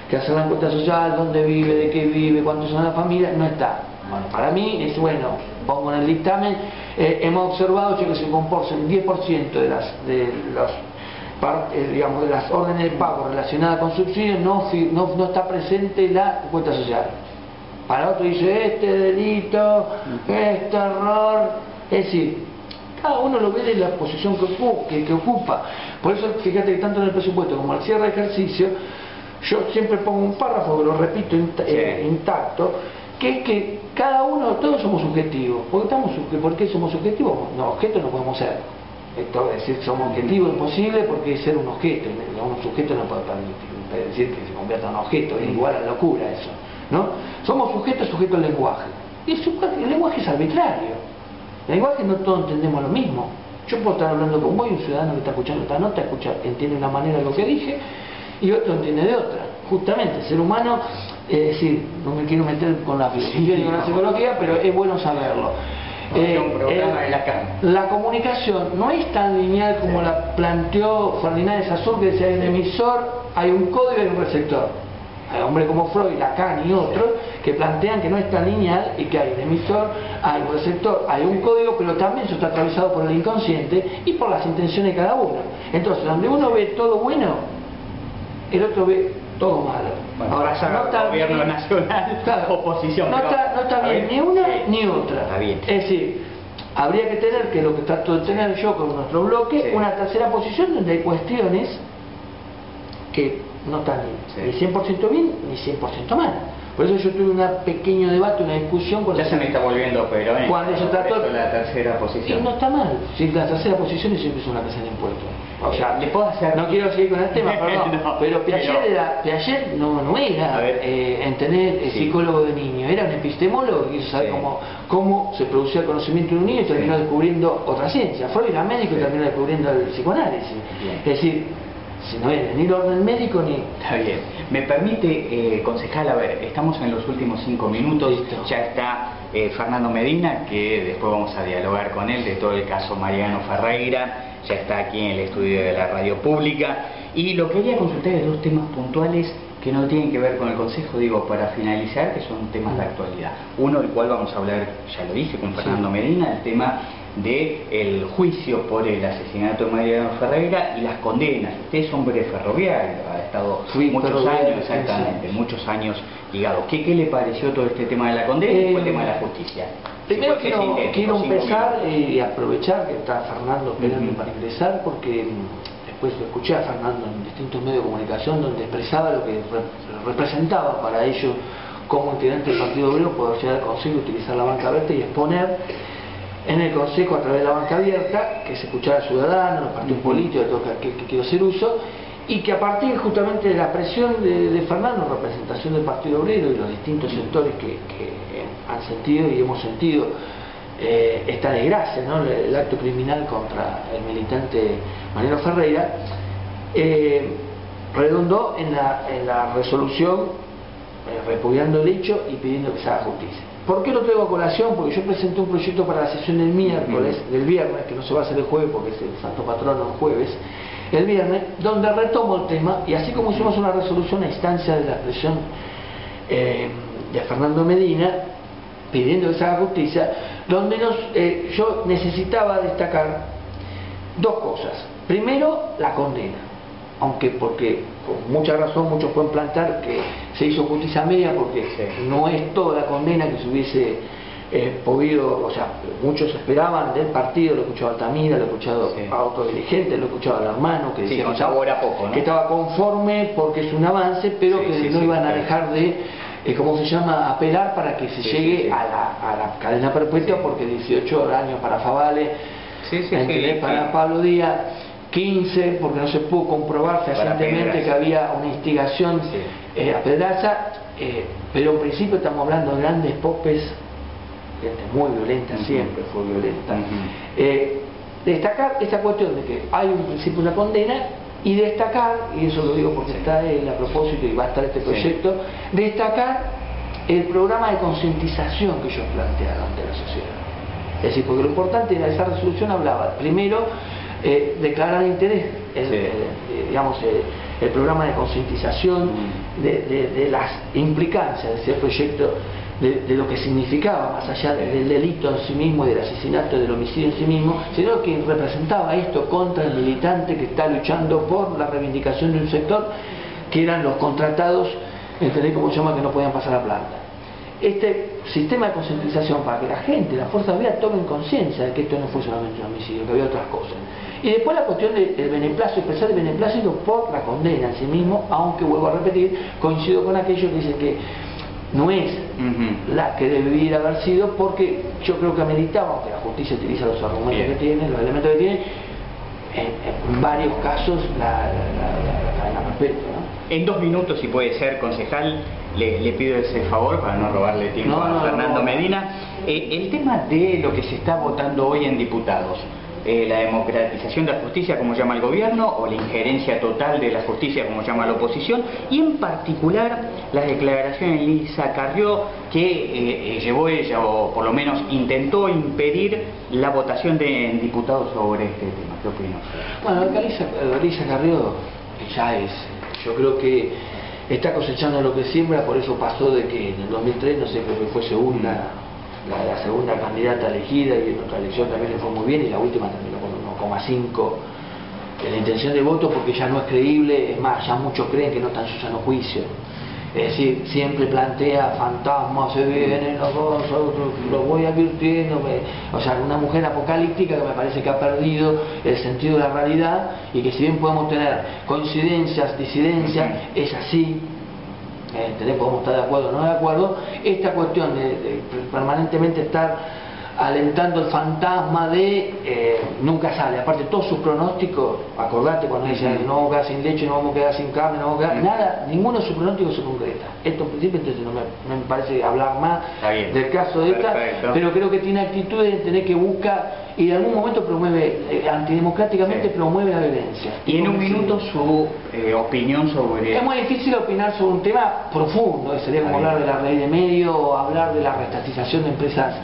que hacer la encuesta social, dónde vive, de qué vive, cuántos son las familias, no está. Bueno, para mí es bueno, pongo en el dictamen, hemos observado que se comportan 10% de las órdenes de pago relacionadas con subsidios, no está presente la encuesta social. Para otro dice, este delito, este error, es decir, cada uno lo ve de la posición que ocupa. Por eso, fíjate que tanto en el presupuesto como al cierre de ejercicio, yo siempre pongo un párrafo que lo repito intacto, que es que cada uno, todos somos subjetivos. ¿Por qué somos subjetivos? No, objetos no podemos ser. Esto es decir, somos objetivos imposible porque es ser un objeto. Un sujeto no puede decir que se convierta en un objeto, es igual a la locura eso, ¿no? Somos sujetos al lenguaje. el lenguaje es arbitrario. El lenguaje no todos entendemos lo mismo. Yo puedo estar hablando con vos y un ciudadano que está escuchando esta nota entiende de una manera lo que dije y otro entiende de otra. Justamente, el ser humano, es decir, no me quiero meter con la filosofía ni con la psicología, pero es bueno saberlo. La comunicación no es tan lineal como la planteó Ferdinand de Saussure, que decía hay un emisor, hay un código y hay un receptor. Hay hombres como Freud, Lacan y otros que plantean que no es tan lineal y que hay un emisor, hay un receptor, hay un código, pero también eso está atravesado por el inconsciente y por las intenciones de cada uno. Entonces, donde uno ve todo bueno, el otro ve todo malo. Bueno, ahora no está gobierno bien, nacional, claro, oposición. No está bien ni una ni otra. Está bien. Es decir, habría que tener, que es lo que trato de tener yo con nuestro bloque, una tercera posición donde hay cuestiones que no están ni 100% bien ni 100% mal. Por eso yo tuve un pequeño debate, una discusión cuando ya se me está volviendo, pero cuando se trató de la tercera posición. Y no está mal, si la tercera posición siempre es una casa de impuestos. O sea, le puedo hacer... no quiero seguir con el tema, perdón, no, pero Piaget no era entender psicólogo de niño, era un epistemólogo que quiso saber cómo se producía el conocimiento de un niño y terminó descubriendo otra ciencia. Freud era médico y terminó descubriendo el psicoanálisis. Es decir, si no es ni el orden médico ni... Está bien. Me permite, concejal, a ver, estamos en los últimos 5 minutos. Listo. Ya está Fernando Medina, que después vamos a dialogar con él de todo el caso Mariano Ferreira. Ya está aquí en el estudio de la radio pública. Y lo quería consultar de 2 temas puntuales que no tienen que ver con el Consejo, digo, para finalizar, que son temas de actualidad. Uno, del cual vamos a hablar, ya lo dije, con Fernando Medina, el tema del juicio por el asesinato de Mariano Ferreira y las condenas. Usted es hombre ferroviario, ha estado muchos años, exactamente, muchos años ligado. ¿Qué le pareció todo este tema de la condena y el tema de la justicia? Primero quiero empezar y aprovechar que está Fernando esperando para ingresar, porque después lo escuché a Fernando en distintos medios de comunicación donde expresaba lo que representaba para ellos como integrante del Partido Obrero poder llegar al Consejo, utilizar la banca abierta y exponer en el Consejo a través de la banca abierta, que se escuchara al ciudadano, los partidos políticos, de todo que quiero hacer uso, y que a partir justamente de la presión de Fernando, representación del Partido Obrero y los distintos sectores que han sentido y hemos sentido esta desgracia, ¿no? El acto criminal contra el militante Mariano Ferreira, redundó en la resolución repudiando el hecho y pidiendo que se haga justicia. ¿Por qué lo traigo a colación? Porque yo presenté un proyecto para la sesión del miércoles, del viernes, que no se va a hacer el jueves porque es el Santo Patrono el jueves, el viernes, donde retomo el tema, y así como hicimos una resolución a instancia de la expresión de Fernando Medina, pidiendo que se haga justicia, donde yo necesitaba destacar 2 cosas. Primero, la condena, aunque porque con mucha razón muchos pueden plantear que se hizo justicia media porque no es toda la condena que se hubiese podido, o sea, muchos esperaban del partido, lo he escuchado a Altamira, lo he escuchado a otros dirigentes, lo he escuchado al hermano que decía que estaba conforme porque es un avance, pero que no iban a dejar de ¿cómo se llama? Apelar para que se llegue a la cadena perpetua, porque 18 años para Favale, para Pablo Díaz, 15 porque no se pudo comprobar fehacientemente que había una instigación a Pedraza, pero en principio estamos hablando de grandes popes, gente muy violenta, siempre fue violenta. Destacar esta cuestión de que hay un principio, una condena, y destacar, y eso lo digo porque está a propósito y va a estar este proyecto, destacar el programa de concientización que ellos plantearon ante la sociedad. Es decir, porque lo importante de esa resolución hablaba, primero, declarar interés, el programa de concientización de las implicancias de ese proyecto, de lo que significaba, más allá del delito en sí mismo y del asesinato, del homicidio en sí mismo, sino que representaba esto contra el militante que está luchando por la reivindicación de un sector que eran los contratados, ¿entendés cómo se llama?, que no podían pasar a planta. Este sistema de concientización para que la gente, la fuerza de vida, tomen conciencia de que esto no fue solamente un homicidio, que había otras cosas. Y después la cuestión del beneplácito, expresar el beneplácito por la condena en sí mismo, aunque vuelvo a repetir, coincido con aquellos que dicen que no es la que debiera haber sido, porque yo creo que ameritaba, aunque la justicia utiliza los argumentos que tiene, los elementos que tiene, en varios casos la perpetua, ¿no? En 2 minutos, si puede ser, concejal, le pido ese favor para no robarle tiempo a Fernando Medina. El tema de lo que se está votando hoy en diputados, la democratización de la justicia, como llama el gobierno, o la injerencia total de la justicia, como llama la oposición, y en particular las declaraciones de Lisa Carrió, que llevó ella, o por lo menos intentó impedir la votación de diputados sobre este tema. ¿Qué opinas? Bueno, Lisa Carrió ya es, yo creo que está cosechando lo que siembra, por eso pasó de que en el 2003, no sé, creo que fue segunda, la segunda candidata elegida, y en otra elección también le fue muy bien, y la última terminó con 1,5 en la intención de voto, porque ya no es creíble. Es más, ya muchos creen que no está en su sano juicio. Es decir, siempre plantea fantasmas, se vienen los dos, lo voy advirtiendo. O sea, una mujer apocalíptica que me parece que ha perdido el sentido de la realidad, y que si bien podemos tener coincidencias, disidencias, es así. Podemos estar de acuerdo o no de acuerdo. Esta cuestión de permanentemente estar alentando el fantasma de nunca sale, aparte todos sus pronósticos, acordate cuando dicen no vamos a quedar sin leche, no vamos a quedar sin carne, no vamos a quedar nada, ninguno de sus pronósticos se concreta. Esto en principio, entonces no me parece hablar más del caso de esta, pero creo que tiene actitudes de tener que buscar, y en algún momento promueve, antidemocráticamente promueve la violencia. Y en un minuto su opinión sobre... Es muy difícil opinar sobre un tema profundo, sería como hablar de la ley de medios, o hablar de la reestatización de empresas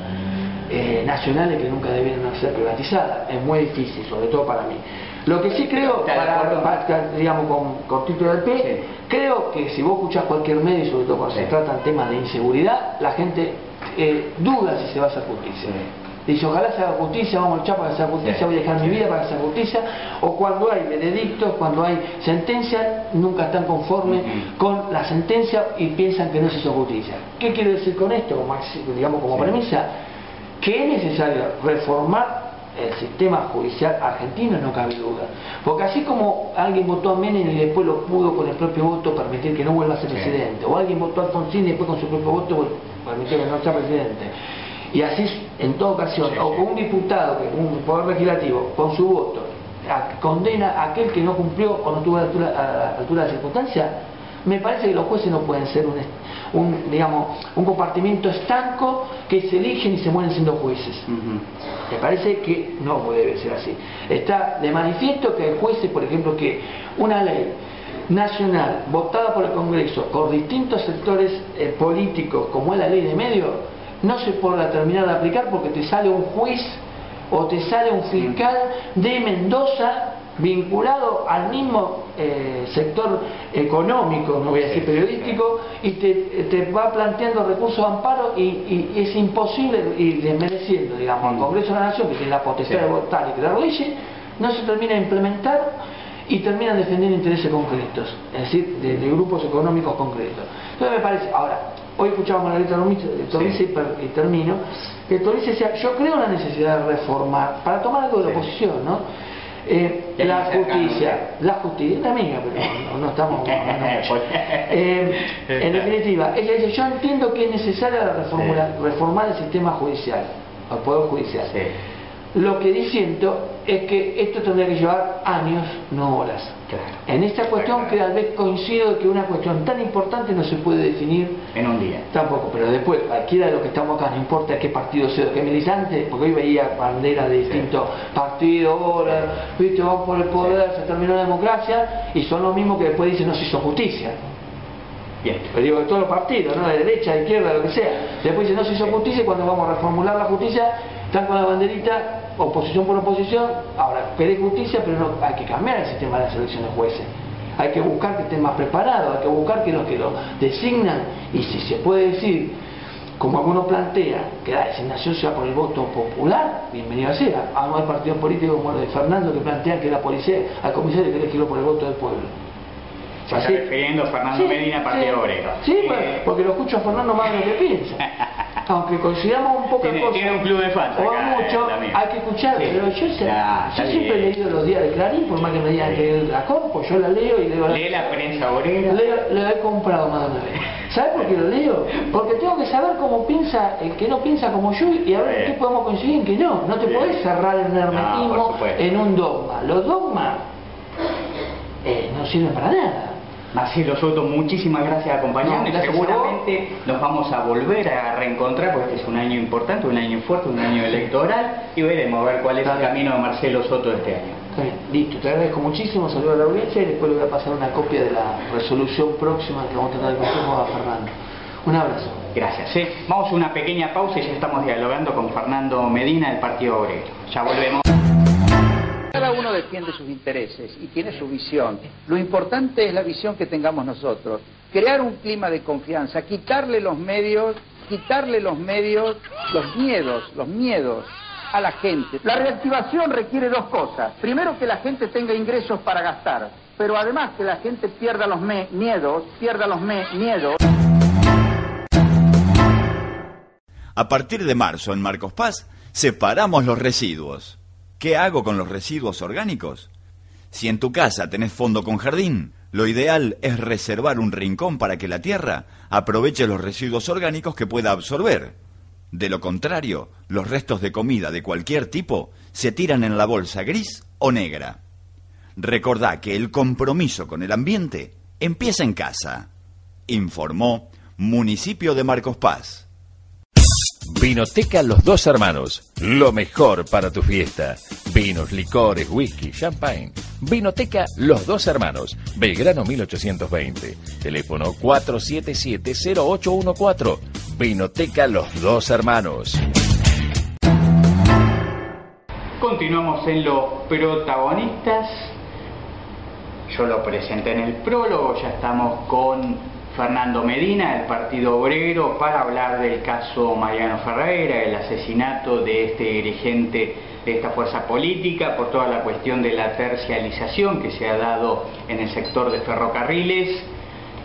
nacionales que nunca debieron ser privatizadas. Es muy difícil, sobre todo para mí. Lo que sí creo, digamos con título del P, creo que si vos escuchás cualquier medio, sobre todo cuando se tratan temas de inseguridad, la gente duda si se va a hacer justicia. Dice, ojalá se haga justicia, vamos a luchar para que se haga justicia, voy a dejar mi vida para que se haga justicia. O cuando hay veredictos, cuando hay sentencia, nunca están conformes con la sentencia y piensan que no se hizo justicia. ¿Qué quiero decir con esto? Digamos como premisa, que es necesario reformar el sistema judicial argentino, no cabe duda. Porque así como alguien votó a Menem y después lo pudo con el propio voto permitir que no vuelva a ser presidente, o alguien votó a Alfonsín y después con su propio voto permitió que no sea presidente, y así en toda ocasión, o con un diputado, un poder legislativo, con su voto, condena a aquel que no cumplió o no tuvo a la altura de la circunstancia, me parece que los jueces no pueden ser un compartimento estanco que se eligen y se mueren siendo jueces. Me parece que no debe ser así. Está de manifiesto que hay jueces, por ejemplo, que una ley nacional votada por el Congreso por distintos sectores políticos, como es la ley de medios, no se podrá terminar de aplicar porque te sale un juez o te sale un fiscal de Mendoza vinculado al mismo sector económico, no voy a decir periodístico, y te va planteando recursos de amparo, y es imposible, y desmereciendo, digamos, al Congreso de la Nación, que tiene la potestad de votar y que la arrodille, no se termina de implementar, y terminan defendiendo intereses concretos, es decir, de grupos económicos concretos. Entonces me parece, ahora, hoy escuchábamos a la Torrice y termino, que Torrice decía, yo creo en la necesidad de reformar, para tomar algo de la oposición, ¿no? La justicia, una amiga, pero no estamos en definitiva, ella dice, yo entiendo que es necesaria reformar el sistema judicial, el poder judicial. Lo que diciendo es que esto tendría que llevar años, no horas. En esta cuestión que tal vez coincido de que una cuestión tan importante no se puede definir en un día. Tampoco, pero después, cualquiera de los que estamos acá, no importa qué partido sea, qué militante, porque hoy veía banderas de distintos partidos, ahora, viste, vamos por el poder, se terminó la democracia, y son los mismos que después dicen no se hizo justicia. Bien. Pero digo, de todos los partidos, ¿no? De derecha, de izquierda, lo que sea. Después dicen no se hizo justicia, y cuando vamos a reformular la justicia, están con la banderita, oposición por oposición. Ahora, querés justicia, pero no, hay que cambiar el sistema de la selección de jueces. Hay que buscar que estén más preparados, hay que buscar que los que lo designan, y si se puede decir, como algunos plantean, que la designación sea por el voto popular, bienvenido sea. No hay partidos políticos como el de Fernando que plantean que la policía, al comisario que elegirlo por el voto del pueblo. Se está refiriendo a Fernando Medina, Partido Obrero. Sí, porque lo escucho a Fernando más de lo que piensa. Aunque consideramos un poco tiene un club de fans o acá, mucho, hay que escuchar. Pero yo siempre he leído los días de Clarín, por más que me digan que la compro, yo la leo y leo lee la prensa obrera. Lo he comprado más de una vez. ¿Sabes por qué lo leo? Porque tengo que saber cómo piensa el que no piensa como yo, y a ver qué podemos conseguir en que no. No te podés cerrar en un hermetismo, en un dogma. Los dogmas no sirven para nada. Marcelo Soto, muchísimas gracias por acompañarnos. Seguramente nos vamos a volver a reencontrar porque este es un año importante, un año fuerte, un año electoral y veremos a ver cuál es el camino de Marcelo Soto este año. Está bien, listo, te agradezco muchísimo, saludo a la audiencia y después le voy a pasar una copia de la resolución próxima que vamos a tratar de consejo a Fernando. Un abrazo. Gracias. Vamos a una pequeña pausa y ya estamos dialogando con Fernando Medina del Partido Obrero. Ya volvemos. Cada uno defiende sus intereses y tiene su visión. Lo importante es la visión que tengamos nosotros. Crear un clima de confianza, quitarle los miedos, los miedos a la gente. La reactivación requiere dos cosas. Primero, que la gente tenga ingresos para gastar, pero además que la gente pierda los miedos. A partir de marzo, en Marcos Paz, separamos los residuos. ¿Qué hago con los residuos orgánicos? Si en tu casa tenés fondo con jardín, lo ideal es reservar un rincón para que la tierra aproveche los residuos orgánicos que pueda absorber. De lo contrario, los restos de comida de cualquier tipo se tiran en la bolsa gris o negra. Recordá que el compromiso con el ambiente empieza en casa. Informó Municipio de Marcos Paz. Vinoteca Los Dos Hermanos, lo mejor para tu fiesta. Vinos, licores, whisky, champagne. Vinoteca Los Dos Hermanos, Belgrano 1820. Teléfono 477-0814. Vinoteca Los Dos Hermanos. Continuamos en los protagonistas. Yo lo presenté en el prólogo, ya estamos con Fernando Medina del Partido Obrero para hablar del caso Mariano Ferreira, el asesinato de este dirigente de esta fuerza política por toda la cuestión de la tercialización que se ha dado en el sector de ferrocarriles,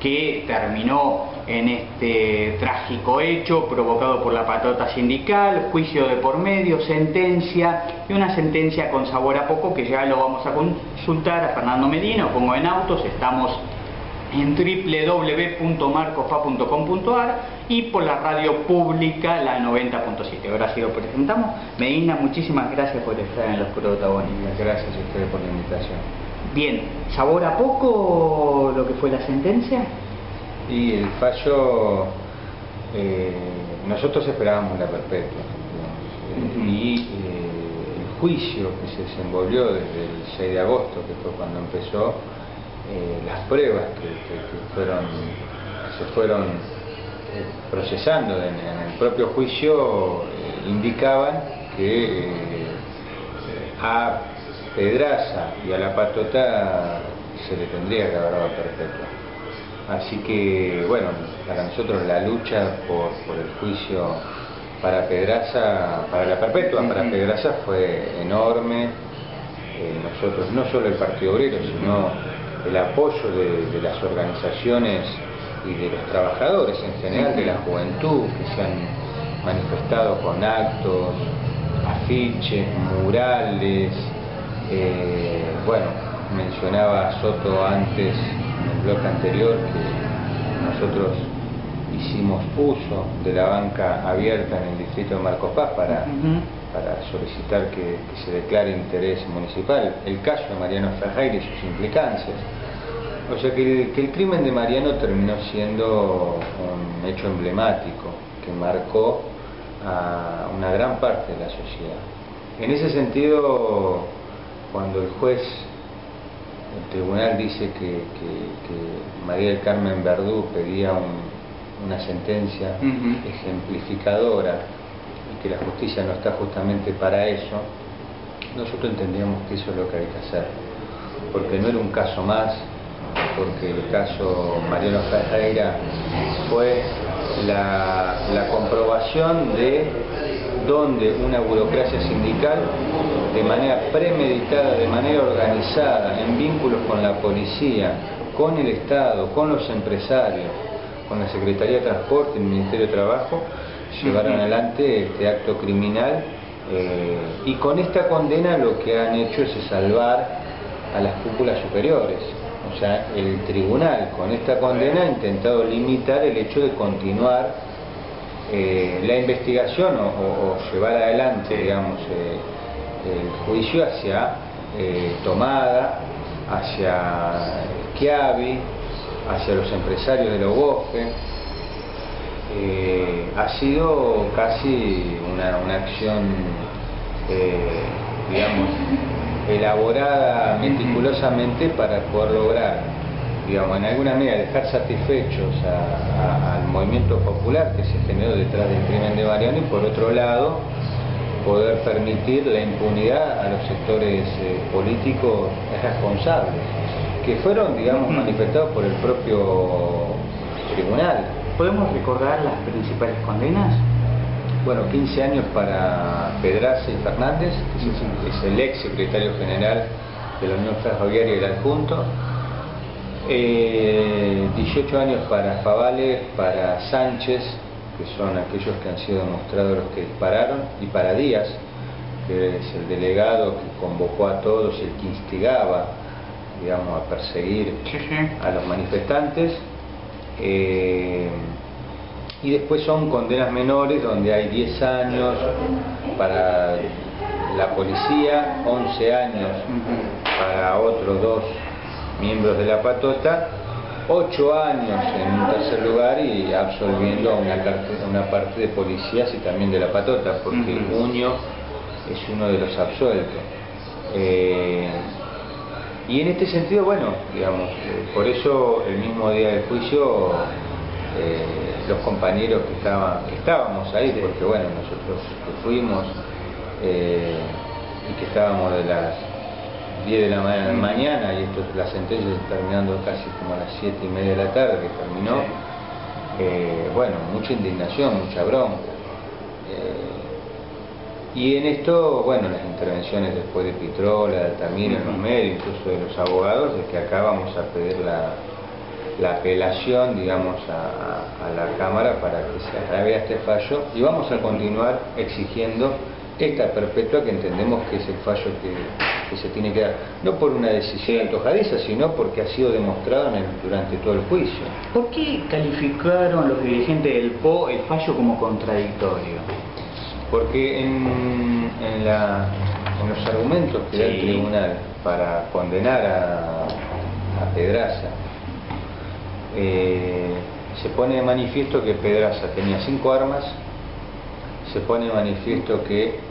que terminó en este trágico hecho provocado por la patota sindical, juicio de por medio, sentencia, y una sentencia con sabor a poco que ya lo vamos a consultar a Fernando Medina. Lo pongo en autos, estamos en www.marcospa.com.ar y por la radio pública, la 90.7. Ahora sí lo presentamos. Medina, muchísimas gracias por estar en los protagonistas. Gracias a ustedes por la invitación. Bien, ¿sabor a poco lo que fue la sentencia? Y el fallo, nosotros esperábamos la perpetua, y el juicio que se desenvolvió desde el 6 de agosto, que fue cuando empezó, las pruebas que se fueron procesando en el propio juicio indicaban que a Pedraza y a la patota se le tendría que haber dado perpetua. Así que, bueno, para nosotros la lucha por el juicio para Pedraza, para la perpetua para Pedraza fue enorme. Nosotros, no solo el Partido Obrero, sino el apoyo de las organizaciones y de los trabajadores en general, de la juventud, que se han manifestado con actos, afiches, murales. Bueno, mencionaba Soto antes, en el bloque anterior, que nosotros hicimos uso de la banca abierta en el distrito de Marcos Paz para solicitar que se declare interés municipal el caso de Mariano Ferreira y sus implicancias. O sea que el crimen de Mariano terminó siendo un hecho emblemático que marcó a una gran parte de la sociedad. En ese sentido, cuando el juez, el tribunal dice que María del Carmen Verdú pedía una sentencia ejemplificadora y que la justicia no está justamente para eso, nosotros entendíamos que eso es lo que hay que hacer, porque no era un caso más, porque el caso Mariano Ferreira fue la comprobación de donde una burocracia sindical, de manera premeditada, de manera organizada, en vínculos con la policía, con el Estado, con los empresarios, con la Secretaría de Transporte y el Ministerio de Trabajo, llevaron adelante este acto criminal, y con esta condena lo que han hecho es salvar a las cúpulas superiores. O sea, el tribunal con esta condena ha intentado limitar el hecho de continuar la investigación o llevar adelante, digamos, el juicio hacia Tomada, hacia Schiavi, hacia los empresarios de los bosques. Ha sido casi una acción, digamos, elaborada meticulosamente para poder lograr, digamos, en alguna medida dejar satisfechos al movimiento popular que se generó detrás del crimen de Mariano, y por otro lado poder permitir la impunidad a los sectores políticos responsables, que fueron, digamos, manifestados por el propio tribunal. ¿Podemos recordar las principales condenas? Bueno, 15 años para Pedraza y Fernández, que es el ex secretario general de la Unión Ferroviaria y el adjunto. 18 años para Favale, para Sánchez, que son aquellos que han sido demostrados los que dispararon, y para Díaz, que es el delegado que convocó a todos y el que instigaba, digamos, a perseguir a los manifestantes. Y después son condenas menores, donde hay 10 años para la policía, 11 años para otros 2 miembros de la patota, 8 años en un tercer lugar, y absolviendo a una parte de policías y también de la patota, porque Muñoz es uno de los absueltos. Y en este sentido, bueno, digamos, por eso el mismo día del juicio, los compañeros que estábamos ahí, porque bueno, nosotros que fuimos y que estábamos de las 10 de la mañana, y esto, la sentencia terminando casi como a las 7:30 de la tarde que terminó, bueno, mucha indignación, mucha bronca. Y en esto, bueno, las intervenciones después de Pitrola, de Altamira, en los medios, incluso de los abogados, es que acá vamos a pedir la apelación, digamos, a la Cámara para que se revea este fallo, y vamos a continuar exigiendo esta perpetua, que entendemos que es el fallo que se tiene que dar, no por una decisión antojadiza, sino porque ha sido demostrado durante todo el juicio. ¿Por qué calificaron los dirigentes del PO el fallo como contradictorio? Porque en los argumentos que da el tribunal para condenar a Pedraza, se pone de manifiesto que Pedraza tenía 5 armas, se pone de manifiesto que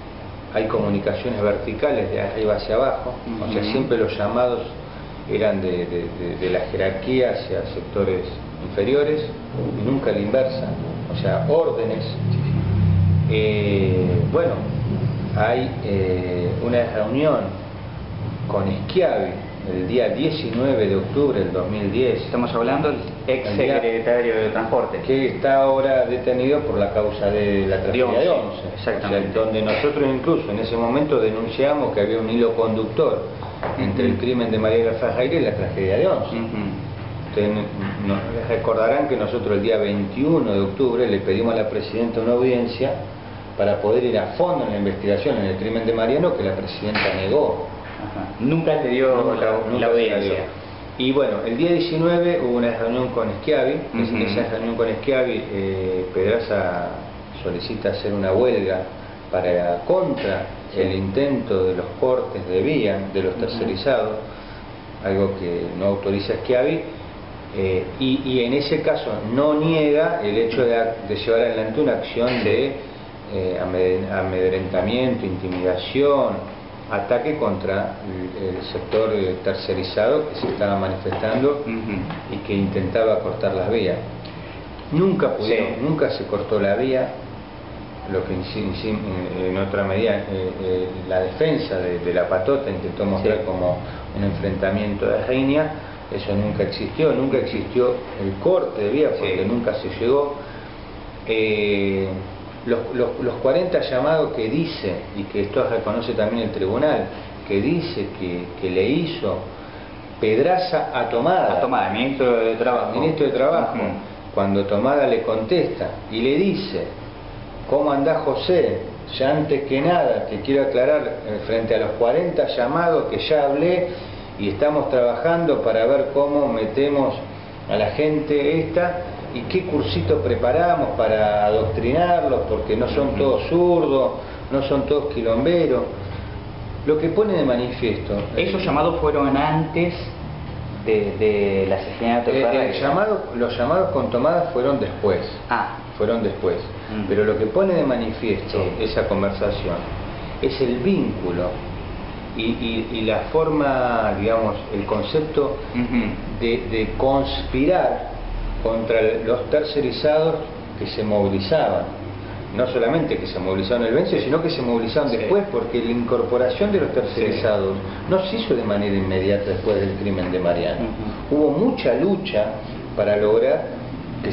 hay comunicaciones verticales de arriba hacia abajo, o sea, siempre los llamados eran de la jerarquía hacia sectores inferiores, y nunca la inversa, o sea, órdenes. Bueno, hay una reunión con Schiavi el día 19 de octubre del 2010. Estamos hablando del ex secretario de Transporte, que está ahora detenido por la causa de la tragedia de 11. Exactamente. O sea, donde nosotros incluso en ese momento denunciamos que había un hilo conductor entre el crimen de Mariano Ferreira y la tragedia de 11. Ustedes recordarán que nosotros el día 21 de octubre le pedimos a la presidenta una audiencia para poder ir a fondo en la investigación en el crimen de Mariano, que la presidenta negó. Nunca te dio la audiencia. Y bueno, el día 19 hubo una reunión con Schiavi. En esa reunión con Schiavi, Pedraza solicita hacer una huelga contra el intento de los cortes de vía de los tercerizados, algo que no autoriza Schiavi, y en ese caso no niega el hecho de llevar adelante una acción de amedrentamiento, intimidación, ataque contra el sector tercerizado que se estaba manifestando y que intentaba cortar las vías. Nunca pudieron, nunca se cortó la vía, lo que en otra medida la defensa de la patota intentó mostrar como un enfrentamiento de riña. Eso nunca existió el corte de vía, porque nunca se llegó. Los 40 llamados que dice, y que esto reconoce también el tribunal, que dice que le hizo Pedraza a Tomada, ministro de Trabajo, cuando Tomada le contesta y le dice: ¿cómo andás, José? Ya antes que nada te quiero aclarar, frente a los 40 llamados que ya hablé, y estamos trabajando para ver cómo metemos a la gente esta y qué cursito preparamos para adoctrinarlos, porque no son todos zurdos, no son todos quilomberos. Lo que pone de manifiesto... ¿Esos llamados fueron antes del asesinato de Ferreira? Los llamados con tomadas fueron después. Fueron después. Pero lo que pone de manifiesto esa conversación es el vínculo y la forma, digamos, el concepto de conspirar contra los tercerizados que se movilizaban. No solamente que se movilizaron el 20, sino que se movilizaron después, porque la incorporación de los tercerizados no se hizo de manera inmediata después del crimen de Mariano. Hubo mucha lucha para lograr que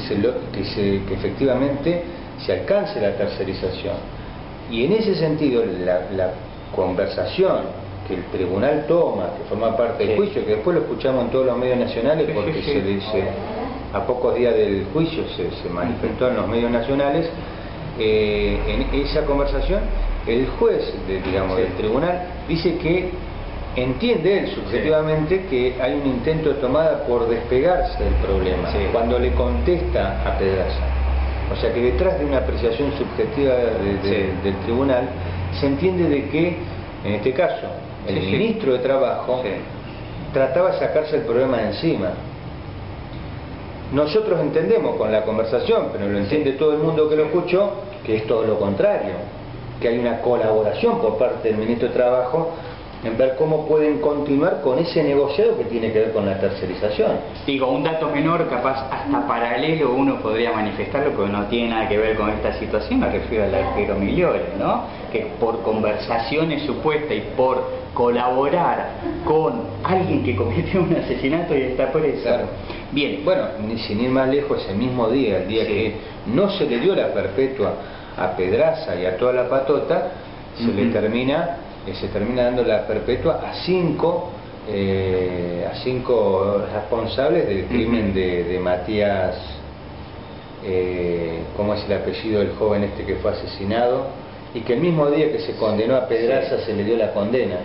efectivamente se alcance la tercerización. Y en ese sentido, la conversación que el tribunal toma, que forma parte del juicio, que después lo escuchamos en todos los medios nacionales, porque se dice, a pocos días del juicio se manifestó en los medios nacionales. En esa conversación el juez del tribunal dice que entiende él subjetivamente que hay un intento de tomada por despegarse del problema cuando le contesta a Pedraza. O sea que detrás de una apreciación subjetiva del tribunal se entiende de que en este caso el ministro de Trabajo trataba de sacarse el problema de encima. Nosotros entendemos con la conversación, pero lo entiende todo el mundo que lo escuchó, que es todo lo contrario, que hay una colaboración por parte del ministro de Trabajo en ver cómo pueden continuar con ese negociado que tiene que ver con la tercerización. Digo, un dato menor, capaz hasta paralelo uno podría manifestarlo, porque no tiene nada que ver con esta situación, me refiero al arquero Migliore, ¿no? Que por conversaciones supuestas y por colaborar con alguien que cometió un asesinato y está preso. Claro. Bien. Bueno, sin ir más lejos, ese mismo día, el día que no se le dio la perpetua a Pedraza y a toda la patota, se termina dando la perpetua a cinco responsables del crimen de Matías, ¿cómo es el apellido del joven este que fue asesinado? Y que el mismo día que se condenó a Pedraza se le dio la condena.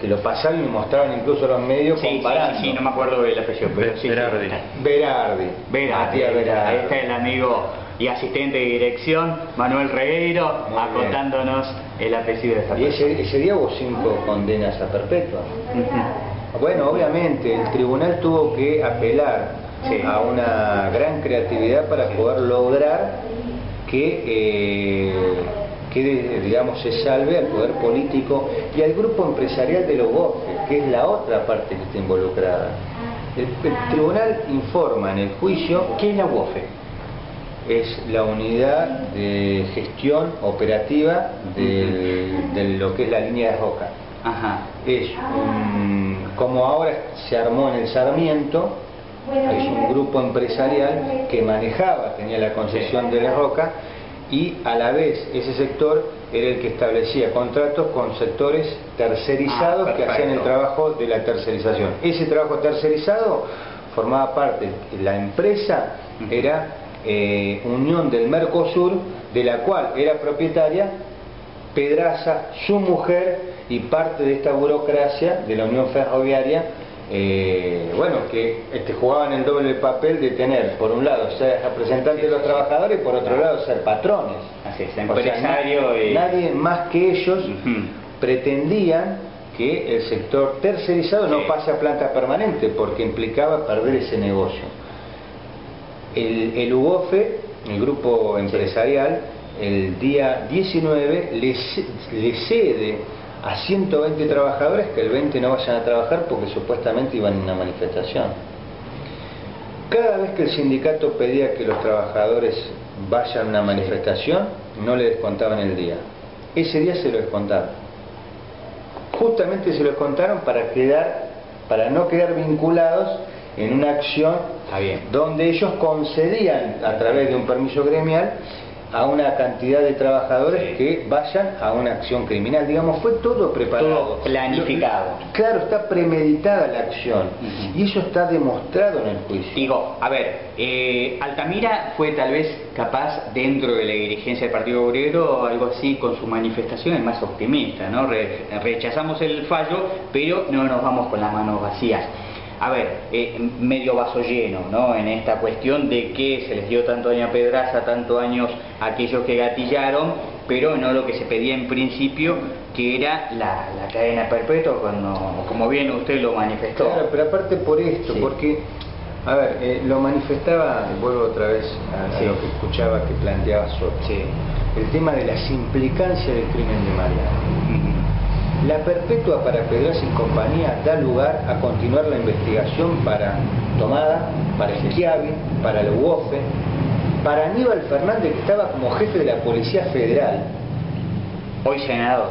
Que lo pasaron y mostraron incluso los medios comparando. Sí, no me acuerdo del apellido, pero Berardi. Matías Berardi. Ahí está el amigo y asistente de dirección, Manuel Regueiro, acotándonos el apellido de esta persona. Y ese día hubo 5 condenas a perpetua. Bueno, obviamente el tribunal tuvo que apelar a una gran creatividad para poder lograr que digamos se salve al poder político y al grupo empresarial de los UOFE, que es la otra parte que está involucrada. El tribunal informa en el juicio. ¿Qué es la UOFE? Es la unidad de gestión operativa de lo que es la línea de Roca. Es como ahora se armó en el Sarmiento, es un grupo empresarial que tenía la concesión de la Roca, y a la vez ese sector era el que establecía contratos con sectores tercerizados que hacían el trabajo de la tercerización. Ese trabajo tercerizado formaba parte, la empresa era Unión del Mercosur, de la cual era propietaria Pedraza, su mujer y parte de esta burocracia de la Unión Ferroviaria, que jugaban el doble papel de tener, por un lado, ser representantes de los trabajadores y por otro lado, ser patrones. Así es, empresario. Nadie más que ellos pretendían que el sector tercerizado no pase a planta permanente, porque implicaba perder ese negocio. El UOFE, el grupo empresarial, el día 19 le cede a 120 trabajadores que el 20 no vayan a trabajar porque supuestamente iban en una manifestación. Cada vez que el sindicato pedía que los trabajadores vayan a una manifestación, no le descontaban el día. Ese día se lo descontaron. Justamente se lo descontaron para no quedar vinculados en una acción donde ellos concedían a través de un permiso gremial a una cantidad de trabajadores que vayan a una acción criminal. Digamos, fue todo preparado. Todo planificado. Claro, está premeditada la acción. Y eso está demostrado en el juicio. Digo, a ver, Altamira fue tal vez capaz, dentro de la dirigencia del Partido Obrero, algo así con su manifestación, el más optimista, ¿no? Rechazamos el fallo, pero no nos vamos con las manos vacías. A ver, medio vaso lleno, ¿no? En esta cuestión de que se les dio tanto daño a Pedraza, tanto años a aquellos que gatillaron, pero no lo que se pedía en principio que era la cadena perpetua, como bien usted lo manifestó. Claro, pero aparte por esto, porque, a ver, lo manifestaba, vuelvo otra vez a lo que escuchaba que planteaba Soto, el tema de las implicancias del crimen de Mariano. La perpetua para Pedraza y compañía da lugar a continuar la investigación para Tomada, para Schiavi, para la UOFE, para Aníbal Fernández, que estaba como jefe de la Policía Federal. Hoy senador.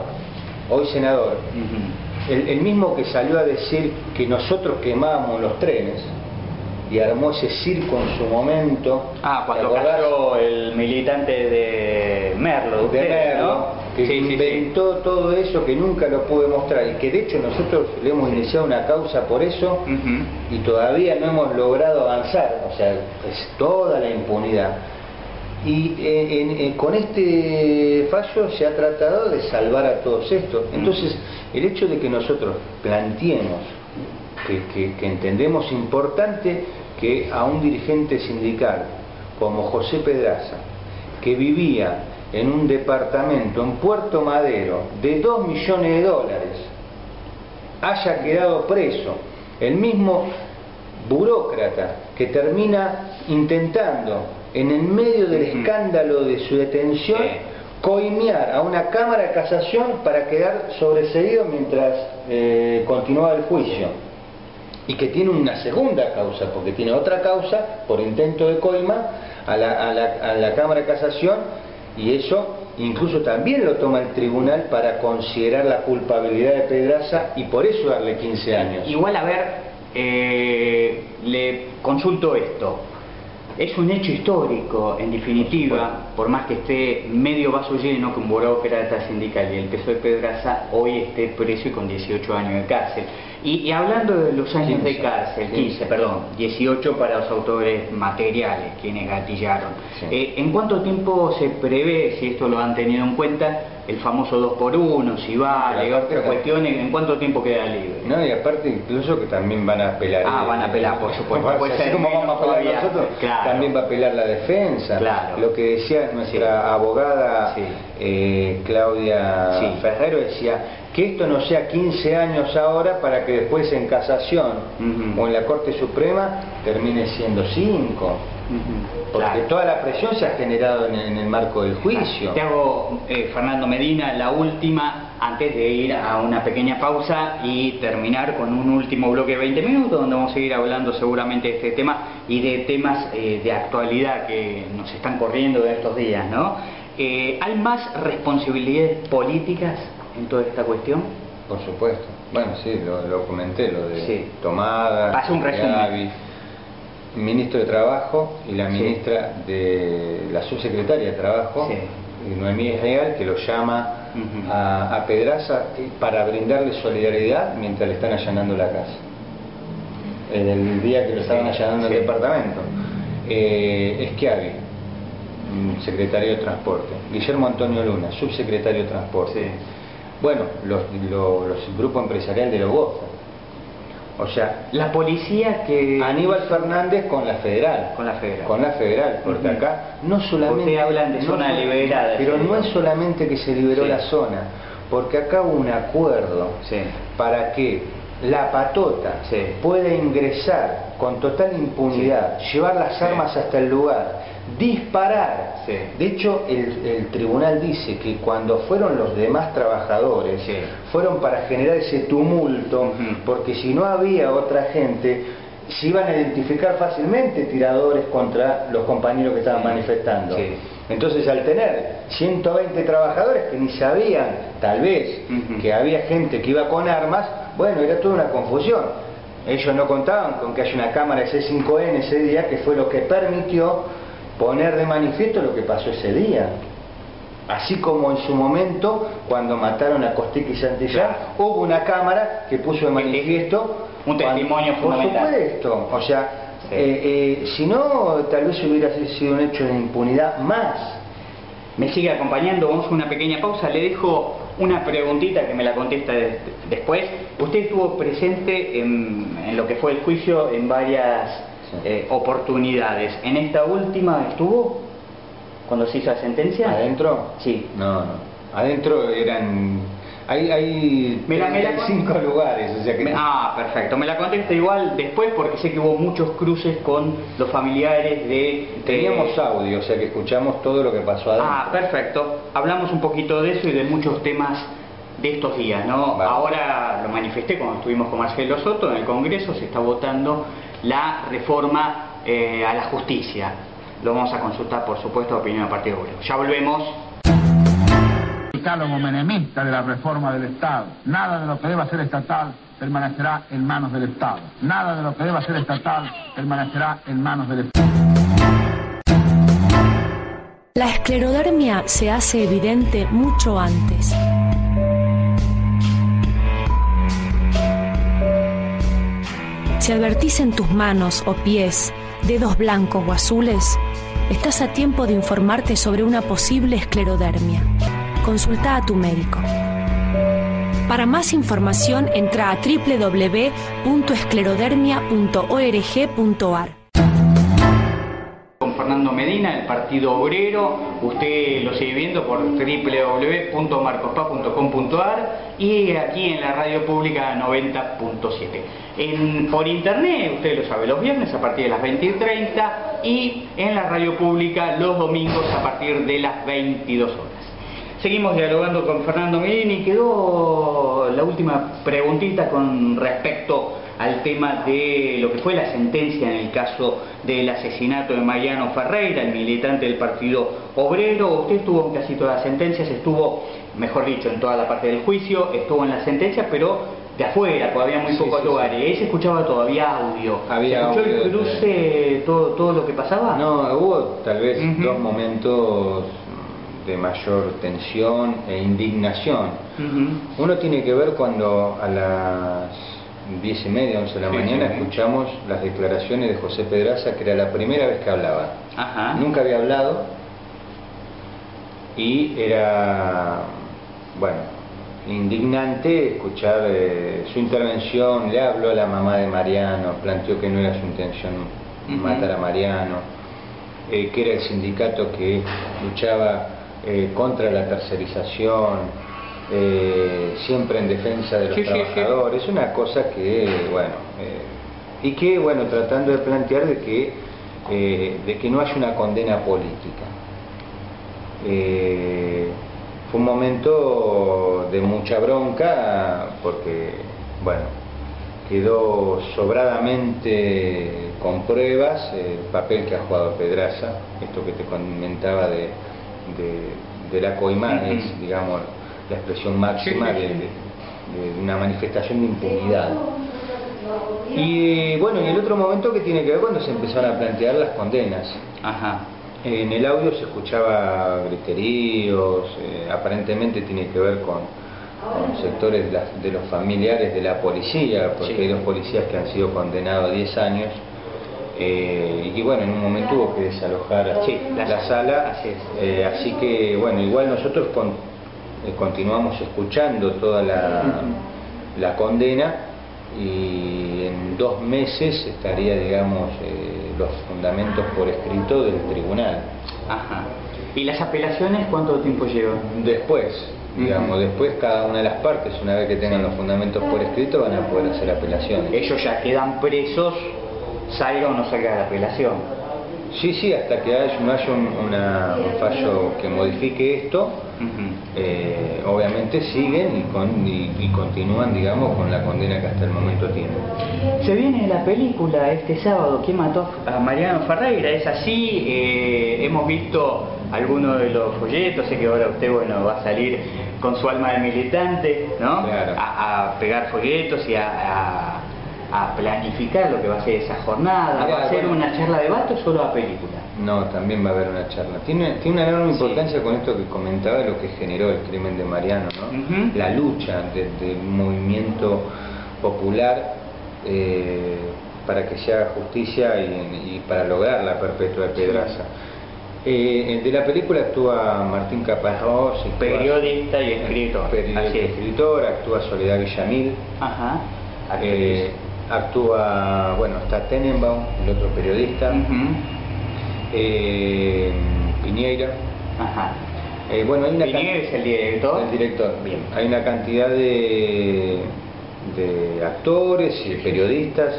Hoy senador. El mismo que salió a decir que nosotros quemábamos los trenes y armó ese circo en su momento. Cuando cayó el militante de Merlo, ¿no? Que inventó todo eso, que nunca lo pude mostrar y que de hecho nosotros le hemos iniciado una causa por eso y todavía no hemos logrado avanzar, o sea, es toda la impunidad. Y con este fallo se ha tratado de salvar a todos estos. Entonces, el hecho de que nosotros planteemos que entendemos importante que a un dirigente sindical como José Pedraza, que vivía en un departamento en Puerto Madero de $2 millones, haya quedado preso, el mismo burócrata que termina intentando, en el medio del escándalo de su detención, coimear a una Cámara de Casación para quedar sobreseído mientras continuaba el juicio, y que tiene una segunda causa, porque tiene otra causa por intento de coima a la Cámara de Casación, y eso incluso también lo toma el tribunal para considerar la culpabilidad de Pedraza y por eso darle 15 años. Igual, a ver, le consulto esto. Es un hecho histórico, en definitiva, por más que esté medio vaso lleno, que un burócrata sindical y el peso de Pedraza hoy esté preso y con 18 años de cárcel. Y hablando de los años 15, de cárcel, 18 para los autores materiales, quienes gatillaron. ¿En cuánto tiempo se prevé, si esto lo han tenido en cuenta, el famoso 2x1, si vale, otras cuestiones, en cuánto tiempo queda libre? No, y aparte incluso que también van a apelar. Van a apelar, por supuesto. Puede ser como vamos a apelar nosotros, también va a apelar la defensa. Lo que decía nuestra abogada Claudia Ferrero, decía que esto no sea 15 años ahora para que después en casación o en la Corte Suprema termine siendo 5. Porque toda la presión se ha generado en el marco del juicio. Te hago, Fernando Medina, la última, antes de ir a una pequeña pausa y terminar con un último bloque de 20 minutos, donde vamos a seguir hablando seguramente de este tema y de temas de actualidad que nos están corriendo de estos días, ¿no? ¿Hay más responsabilidades políticas en toda esta cuestión? Por supuesto. Bueno, sí, lo comenté, lo de Tomada, Hace un resumen. Ministro de Trabajo y la ministra de la subsecretaria de Trabajo, Noemí Esreal, que lo llama a Pedraza para brindarle solidaridad mientras le están allanando la casa. En el día que lo estaban allanando el departamento. Schiavi, secretario de Transporte. Guillermo Antonio Luna, subsecretario de Transporte. Bueno, los grupos empresariales de los GOFA. O sea, la policía que... Aníbal Fernández con la federal. Con la federal. Con la federal, porque acá no solamente... Ustedes hablan de zona liberada. Pero no es solamente que se liberó la zona, porque acá hubo un acuerdo para que la patota pueda ingresar con total impunidad, llevar las armas hasta el lugar, disparar. De hecho, el tribunal dice que cuando fueron los demás trabajadores, fueron para generar ese tumulto, porque si no había otra gente, se iban a identificar fácilmente tiradores contra los compañeros que estaban manifestando. Entonces, al tener 120 trabajadores que ni sabían, tal vez, que había gente que iba con armas, bueno, era toda una confusión. Ellos no contaban con que haya una cámara de C5N ese día, que fue lo que permitió poner de manifiesto lo que pasó ese día. Así como en su momento, cuando mataron a Costeca y Santillán, hubo una cámara que puso de manifiesto un testimonio fundamental. Por supuesto, o sea, si no, tal vez hubiera sido un hecho de impunidad más. Me sigue acompañando, vamos a una pequeña pausa, le dejo una preguntita que me la contesta después. Usted estuvo presente en lo que fue el juicio en varias oportunidades. ¿En esta última estuvo cuando se hizo la sentencia? ¿Adentro? Sí. No. Adentro Hay Me la 5 lugares, o sea que... perfecto. Me la contesta igual después porque sé que hubo muchos cruces con los familiares de... Teníamos audio, o sea que escuchamos todo lo que pasó adentro. Perfecto. Hablamos un poquito de eso y de muchos temas de estos días, ¿no? Vale. Ahora lo manifesté cuando estuvimos con Marcelo Soto en el Congreso, se está votando la reforma a la justicia. Lo vamos a consultar, por supuesto, opinión del Partido Obrero. Ya volvemos. El diálogo menemista de la reforma del Estado. Nada de lo que deba ser estatal permanecerá en manos del Estado. Nada de lo que deba ser estatal permanecerá en manos del Estado. La esclerodermia se hace evidente mucho antes. Si advertís en tus manos o pies dedos blancos o azules, estás a tiempo de informarte sobre una posible esclerodermia. Consulta a tu médico. Para más información, entra a www.esclerodermia.org.ar. Con Fernando Medina, el Partido Obrero. Usted lo sigue viendo por www.marcospaz.com.ar y aquí en la radio pública 90.7. Por internet, usted lo sabe, los viernes a partir de las 20:30 y en la radio pública los domingos a partir de las 22 horas. Seguimos dialogando con Fernando Medina y quedó la última preguntita con respecto al tema de lo que fue la sentencia en el caso del asesinato de Mariano Ferreira, el militante del Partido Obrero. Usted estuvo en casi todas las sentencias, estuvo, mejor dicho, en toda la parte del juicio, estuvo en las sentencias, pero de afuera, todavía muy pocos lugares. Ahí se escuchaba todavía audio. ¿Se escuchó audio, el cruce, todo lo que pasaba? No, hubo tal vez dos momentos de mayor tensión e indignación. Uno tiene que ver cuando a las 10:30, 11 de la mañana escuchamos las declaraciones de José Pedraza, que era la primera vez que hablaba. Nunca había hablado y era, bueno, indignante escuchar su intervención. Le habló a la mamá de Mariano, planteó que no era su intención matar a Mariano, que era el sindicato que luchaba contra la tercerización, siempre en defensa de los trabajadores. Una cosa que, bueno, y que, bueno, tratando de plantear de que no haya una condena política. Fue un momento de mucha bronca porque, bueno, quedó sobradamente con pruebas el papel que ha jugado Pedraza, esto que te comentaba de la coimán, es, digamos, la expresión máxima de una manifestación de impunidad. Y bueno, y el otro momento que tiene que ver cuando se empezaron a plantear las condenas. En el audio se escuchaba griteríos, aparentemente tiene que ver con sectores de los familiares de la policía, porque hay dos policías que han sido condenados a 10 años. Y bueno, en un momento hubo que desalojar la sala, así que bueno, igual nosotros continuamos escuchando toda la condena y en 2 meses estaría, digamos, los fundamentos por escrito del tribunal. ¿Y las apelaciones cuánto tiempo llevan? Después, digamos, después cada una de las partes, una vez que tengan los fundamentos por escrito, van a poder hacer apelaciones. Ellos ya quedan presos, salga o no salga la apelación. Sí, hasta que no haya un fallo que modifique esto, obviamente siguen y continúan, digamos, con la condena que hasta el momento tienen. Se viene la película este sábado, ¿quién mató a Mariano Ferreira? Es así, hemos visto algunos de los folletos, sé que ahora usted, bueno, va a salir con su alma de militante, ¿no? Claro. A pegar folletos y a planificar lo que va a ser esa jornada. ¿Va a ser una charla de debate o solo la película? No, también va a haber una charla. Tiene una enorme importancia con esto que comentaba, lo que generó el crimen de Mariano, ¿no? La lucha de un movimiento popular para que se haga justicia y para lograr la perpetua de Pedraza. De la película actúa Martín Capazós, periodista y escritor. Escritor, actúa Soledad Villamil. Actúa, bueno, está Tenenbaum, el otro periodista, Piñeira. Bueno, hay una Piñeres es el director. El director. Bien. Hay una cantidad de actores y periodistas.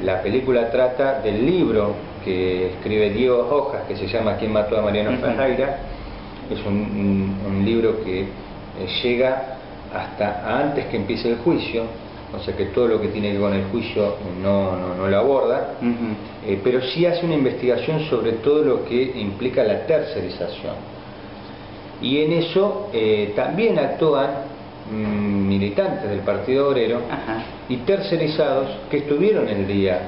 La película trata del libro que escribe Diego Rojas, que se llama ¿Quién mató a Mariano Ferreira? Es un libro que llega hasta antes que empiece el juicio, o sea que todo lo que tiene que ver con el juicio no lo aborda, pero sí hace una investigación sobre todo lo que implica la tercerización. Y en eso también actúan militantes del Partido Obrero y tercerizados que estuvieron el día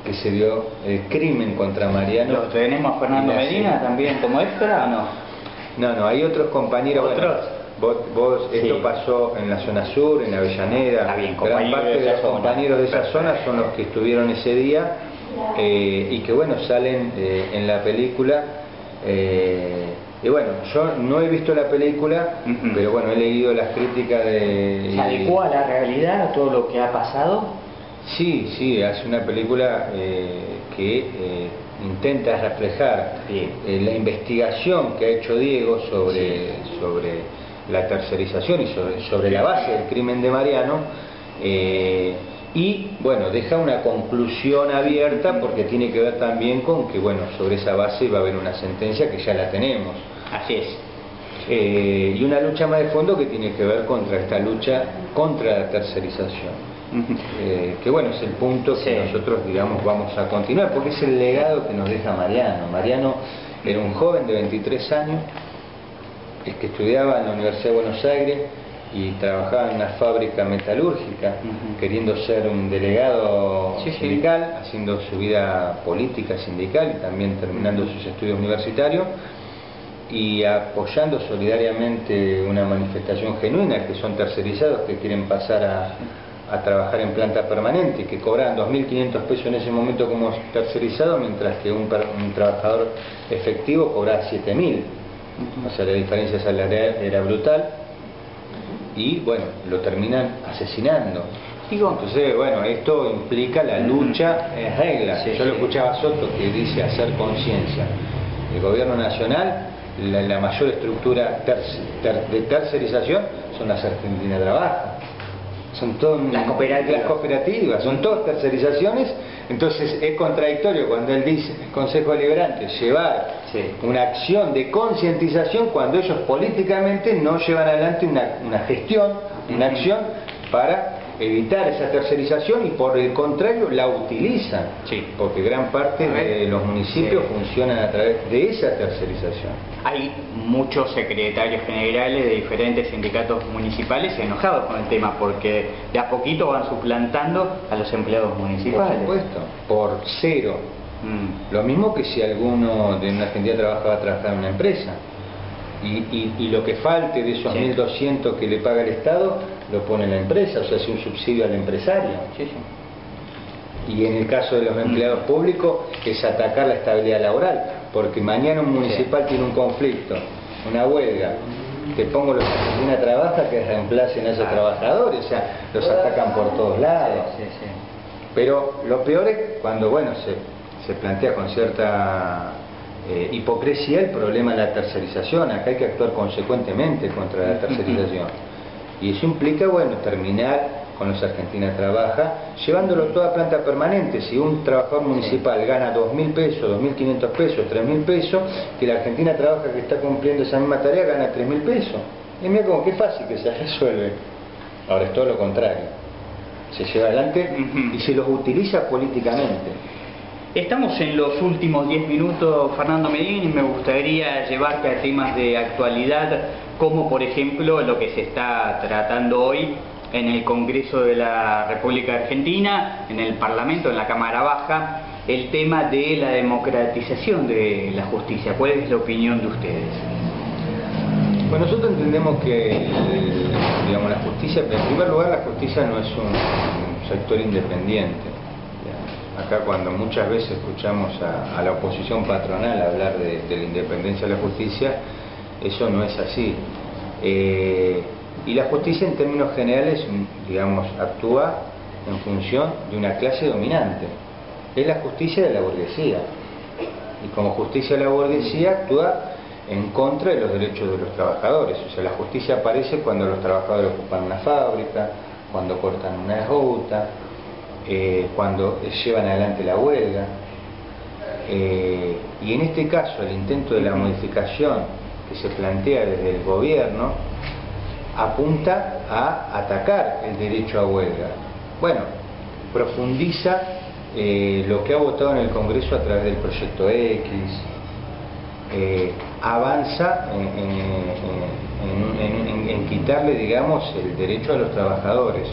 que se dio el crimen contra Mariano. ¿Lo tenemos a Fernando Medina también como extra o no? No, hay otros compañeros. ¿Otros? Bueno, esto pasó en la zona sur, en Avellaneda. Gran parte de los compañeros de esa zona son los que estuvieron ese día y que bueno, salen en la película. Y bueno, yo no he visto la película, pero bueno, he leído las críticas de... ¿Se adecua a la realidad a todo lo que ha pasado? Sí, hace una película que intenta reflejar la investigación que ha hecho Diego sobre la tercerización y sobre la base del crimen de Mariano, y bueno, deja una conclusión abierta porque tiene que ver también con que bueno, sobre esa base va a haber una sentencia que ya la tenemos. Así es. Y una lucha más de fondo que tiene que ver contra esta lucha contra la tercerización. Que bueno, es el punto que nosotros digamos vamos a continuar, porque es el legado que nos deja Mariano. Mariano era un joven de 23 años que estudiaba en la Universidad de Buenos Aires y trabajaba en una fábrica metalúrgica, queriendo ser un delegado sindical, haciendo su vida política sindical y también terminando sus estudios universitarios y apoyando solidariamente una manifestación genuina que son tercerizados que quieren pasar a trabajar en planta permanente y que cobraban 2.500 pesos en ese momento como tercerizado, mientras que un trabajador efectivo cobraba 7.000. O sea, la diferencia salarial era brutal y bueno, lo terminan asesinando. Entonces, bueno, esto implica la lucha en regla. Yo lo escuchaba a Soto que dice hacer conciencia. El gobierno nacional, la mayor estructura de tercerización son las Argentinas Trabaja. Son todas las cooperativas, son todas tercerizaciones. Entonces es contradictorio cuando él dice, el Consejo Deliberante, llevar una acción de concientización cuando ellos políticamente no llevan adelante una gestión, una acción para evitar esa tercerización y por el contrario la utilizan, porque gran parte de los municipios funcionan a través de esa tercerización. Hay muchos secretarios generales de diferentes sindicatos municipales enojados con el tema porque de a poquito van suplantando a los empleados municipales. Por supuesto, por cero. Lo mismo que si alguno de una Argentina trabajaba en una empresa. Y lo que falte de esos 1.200 que le paga el Estado lo pone la empresa, o sea, es un subsidio al empresario. Y en el caso de los empleados públicos es atacar la estabilidad laboral, porque mañana un municipal tiene un conflicto, una huelga, te pongo los que Argentina trabaja que reemplacen a esos trabajadores, o sea, los atacan por todos lados. Pero lo peor es cuando, bueno, se plantea con cierta hipocresía el problema de la tercerización. Acá hay que actuar consecuentemente contra la tercerización. Y eso implica, bueno, terminar con los Argentina Trabaja, llevándolo toda a planta permanente. Si un trabajador municipal gana 2.000 pesos, 2.500 pesos, 3.000 pesos, que la Argentina Trabaja que está cumpliendo esa misma tarea gana 3.000 pesos. Y mira como qué fácil que se resuelve. Ahora es todo lo contrario. Se lleva adelante y se los utiliza políticamente. Estamos en los últimos 10 minutos, Fernando Medina, y me gustaría llevarte a temas de actualidad, como por ejemplo lo que se está tratando hoy en el Congreso de la República Argentina, en el Parlamento, en la Cámara Baja, el tema de la democratización de la justicia. ¿Cuál es la opinión de ustedes? Bueno, nosotros entendemos que digamos, la justicia, en primer lugar, la justicia no es un sector independiente. Acá cuando muchas veces escuchamos a la oposición patronal hablar de la independencia de la justicia, eso no es así. Y la justicia en términos generales, digamos, actúa en función de una clase dominante. Es la justicia de la burguesía. Y como justicia de la burguesía actúa en contra de los derechos de los trabajadores. O sea, la justicia aparece cuando los trabajadores ocupan una fábrica, cuando cortan una ruta, cuando llevan adelante la huelga. Y en este caso, el intento de la modificación que se plantea desde el gobierno apunta a atacar el derecho a huelga. Bueno, profundiza lo que ha votado en el Congreso a través del proyecto X, avanza en quitarle, digamos, el derecho a los trabajadores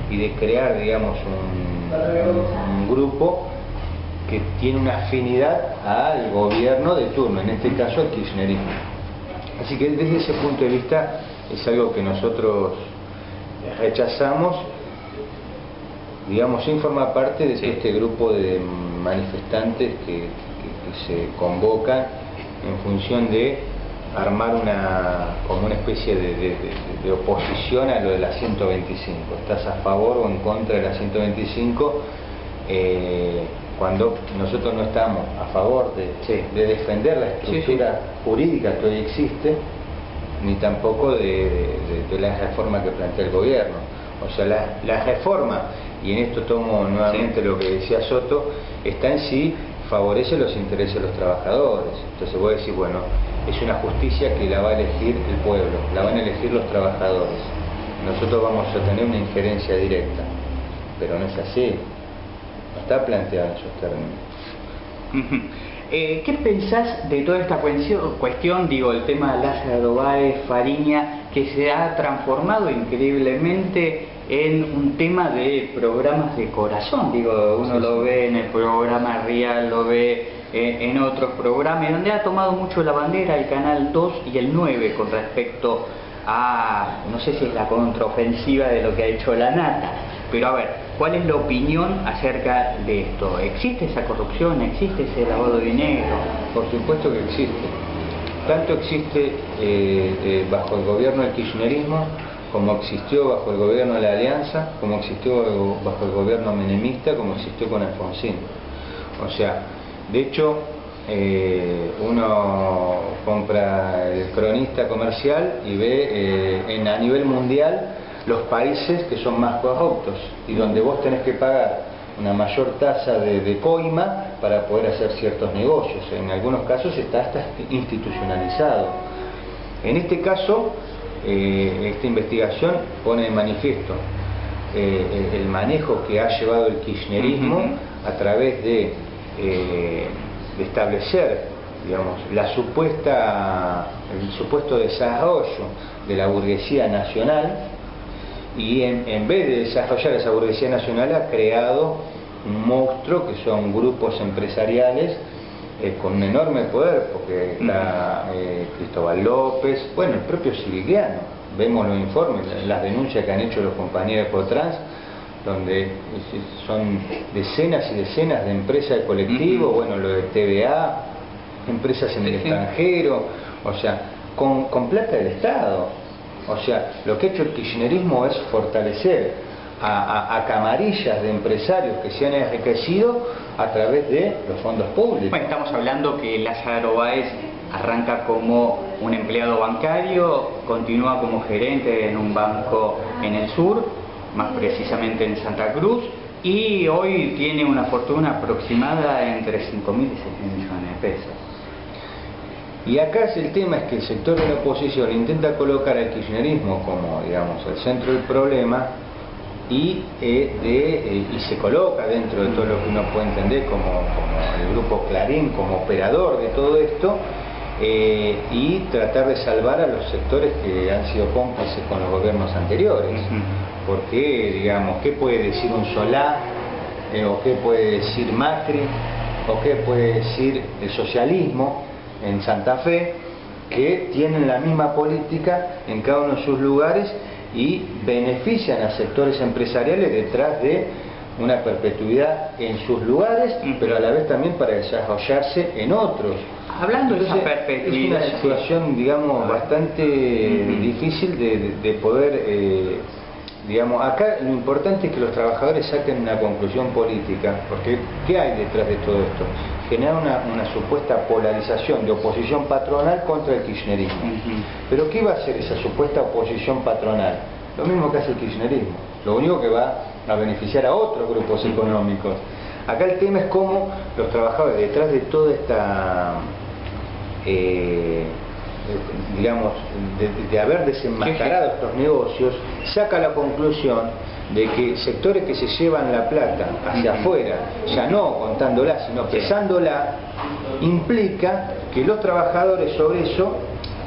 y de crear, digamos, un grupo que tiene una afinidad al gobierno de turno, en este caso al kirchnerismo. Así que desde ese punto de vista es algo que nosotros rechazamos, digamos, sin formar parte de este grupo de manifestantes que se convocan en función de armar como una especie de oposición a lo de la 125. ¿Estás a favor o en contra de la 125? Cuando nosotros no estamos a favor de defender la estructura jurídica que hoy existe, ni tampoco de la reforma que plantea el gobierno. O sea, la reforma, y en esto tomo nuevamente lo que decía Soto, está en sí, favorece los intereses de los trabajadores. Entonces voy a decir, bueno, es una justicia que la va a elegir el pueblo, la van a elegir los trabajadores. Nosotros vamos a tener una injerencia directa, pero no es así. No está planteado en esos términos. ¿Qué pensás de toda esta cuestión, digo, el tema de Lázaro Báez, Fariña, que se ha transformado increíblemente en un tema de programas de corazón? Digo, uno lo ve en el programa Real, lo ve en otros programas, donde ha tomado mucho la bandera el Canal 2 y el 9 con respecto a, no sé si es la contraofensiva de lo que ha hecho la Nata, pero a ver, ¿cuál es la opinión acerca de esto? ¿Existe esa corrupción? ¿Existe ese lavado de dinero? Por supuesto que existe. Tanto existe bajo el gobierno del kirchnerismo, como existió bajo el gobierno de la Alianza, como existió bajo el gobierno menemista, como existió con Alfonsín. O sea, de hecho, uno compra el Cronista Comercial y ve a nivel mundial los países que son más corruptos y donde vos tenés que pagar una mayor tasa de coima para poder hacer ciertos negocios. En algunos casos está hasta institucionalizado. En este caso, esta investigación pone de manifiesto el manejo que ha llevado el kirchnerismo a través de establecer, digamos, el supuesto desarrollo de la burguesía nacional, y en vez de desarrollar esa burguesía nacional ha creado un monstruo que son grupos empresariales con un enorme poder, porque está Cristóbal López, bueno, el propio Cirigliano. Vemos los informes, las denuncias que han hecho los compañeros de Cotrans, donde son decenas y decenas de empresas de colectivo, bueno, lo de TVA, empresas en el extranjero, o sea, con plata del Estado. O sea, lo que ha hecho el kirchnerismo es fortalecer a camarillas de empresarios que se han enriquecido a través de los fondos públicos. Bueno, estamos hablando que Lázaro Báez arranca como un empleado bancario, continúa como gerente en un banco en el sur, más precisamente en Santa Cruz, y hoy tiene una fortuna aproximada entre 5.000 y 6.000 millones de pesos. Y acá el tema es que el sector de la oposición intenta colocar al kirchnerismo como, digamos, el centro del problema y se coloca dentro de todo lo que uno puede entender como el grupo Clarín, como operador de todo esto, y tratar de salvar a los sectores que han sido cómplices con los gobiernos anteriores. Porque, digamos, ¿qué puede decir un Solá? ¿O qué puede decir Macri? ¿O qué puede decir el socialismo en Santa Fe, que tienen la misma política en cada uno de sus lugares y benefician a sectores empresariales detrás de una perpetuidad en sus lugares, pero a la vez también para desarrollarse en otros? Hablando de esa perpetuidad, es una situación, digamos, bastante difícil de poder, digamos, acá lo importante es que los trabajadores saquen una conclusión política, porque ¿qué hay detrás de todo esto? Genera una supuesta polarización de oposición patronal contra el kirchnerismo. Pero ¿qué va a hacer esa supuesta oposición patronal? Lo mismo que hace el kirchnerismo, lo único que va a beneficiar a otros grupos económicos. Acá el tema es cómo los trabajadores, detrás de toda esta, digamos, de haber desenmascarado estos negocios, saca la conclusión de que sectores que se llevan la plata hacia afuera, ya no contándola, sino pesándola, implica que los trabajadores sobre eso,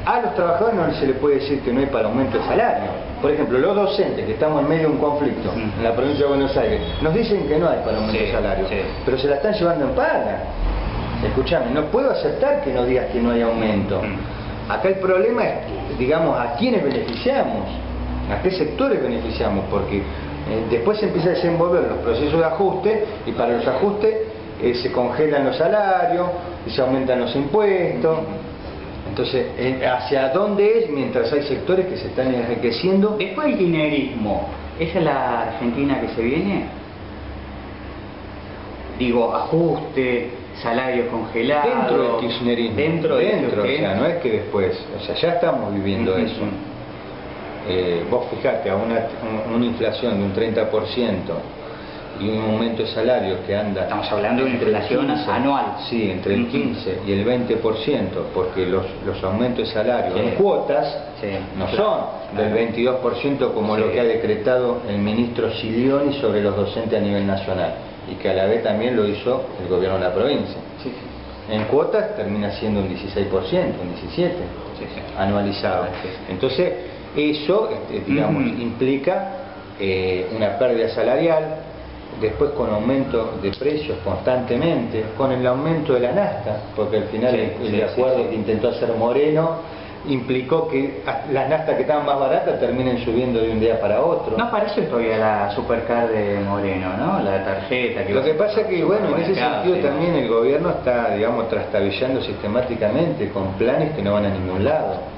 a los trabajadores no se les puede decir que no hay para aumento de salario. Por ejemplo, los docentes que estamos en medio de un conflicto en la provincia de Buenos Aires, nos dicen que no hay para aumento de salario, pero se la están llevando en paga. Escuchame, no puedo aceptar que nos digas que no hay aumento. Acá el problema es, digamos, a quiénes beneficiamos, a qué sectores beneficiamos, porque después se empieza a desenvolver los procesos de ajuste, y para los ajustes se congelan los salarios, y se aumentan los impuestos. Entonces, ¿hacia dónde es mientras hay sectores que se están enriqueciendo? Después del kirchnerismo, ¿esa es la Argentina que se viene? Digo, ajuste, salarios congelados. Dentro del kirchnerismo. Dentro, o sea, no es que después, o sea, ya estamos viviendo eso. Vos fijate, a una inflación de un 30% y un aumento de salario que anda... Estamos hablando de una inflación anual. Sí, entre el 15 y el 20%, porque los aumentos de salario en cuotas no son del 22% como lo que ha decretado el ministro Silioni sobre los docentes a nivel nacional, y que a la vez también lo hizo el gobierno de la provincia. En cuotas termina siendo un 16%, un 17% anualizado. Entonces, eso, digamos, implica una pérdida salarial. Después con aumento de precios constantemente, con el aumento de la nafta, porque al final el acuerdo que intentó hacer Moreno implicó que las naftas que estaban más baratas terminen subiendo de un día para otro. No aparece todavía la supercar de Moreno, ¿no? La tarjeta. Lo que pasa es que, bueno, en ese sentido también el gobierno está, digamos, trastabillando sistemáticamente con planes que no van a ningún lado.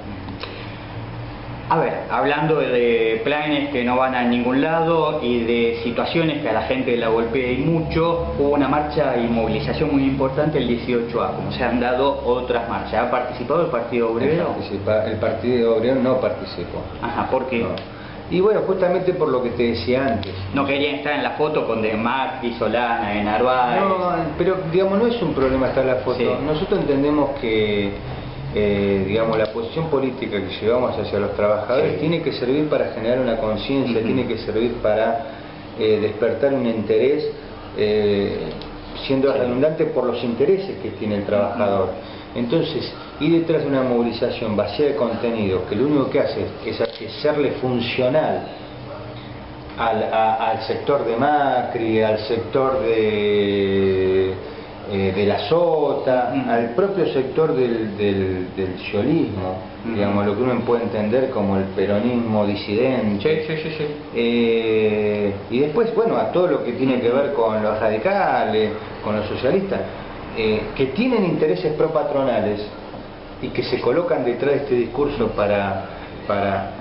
A ver, hablando de planes que no van a ningún lado y de situaciones que a la gente la golpea y mucho, hubo una marcha y movilización muy importante el 18A, como se han dado otras marchas. ¿Ha participado el Partido Obrero? El Partido Obrero no participó. Ajá, ¿por qué? No. Y bueno, justamente por lo que te decía antes. No querían estar en la foto con De Macri, Solana, de Narváez. No, pero digamos, no es un problema estar en la foto. Nosotros entendemos que digamos, la posición política que llevamos hacia los trabajadores tiene que servir para generar una conciencia, tiene que servir para despertar un interés, siendo redundante por los intereses que tiene el trabajador. Entonces, ir detrás de una movilización vacía de contenido, que lo único que hace es hacerle funcional al sector de Macri, al sector de la Sota, al propio sector del sciolismo, digamos, lo que uno puede entender como el peronismo disidente. Y después, bueno, a todo lo que tiene que ver con los radicales, con los socialistas, que tienen intereses propatronales y que se colocan detrás de este discurso para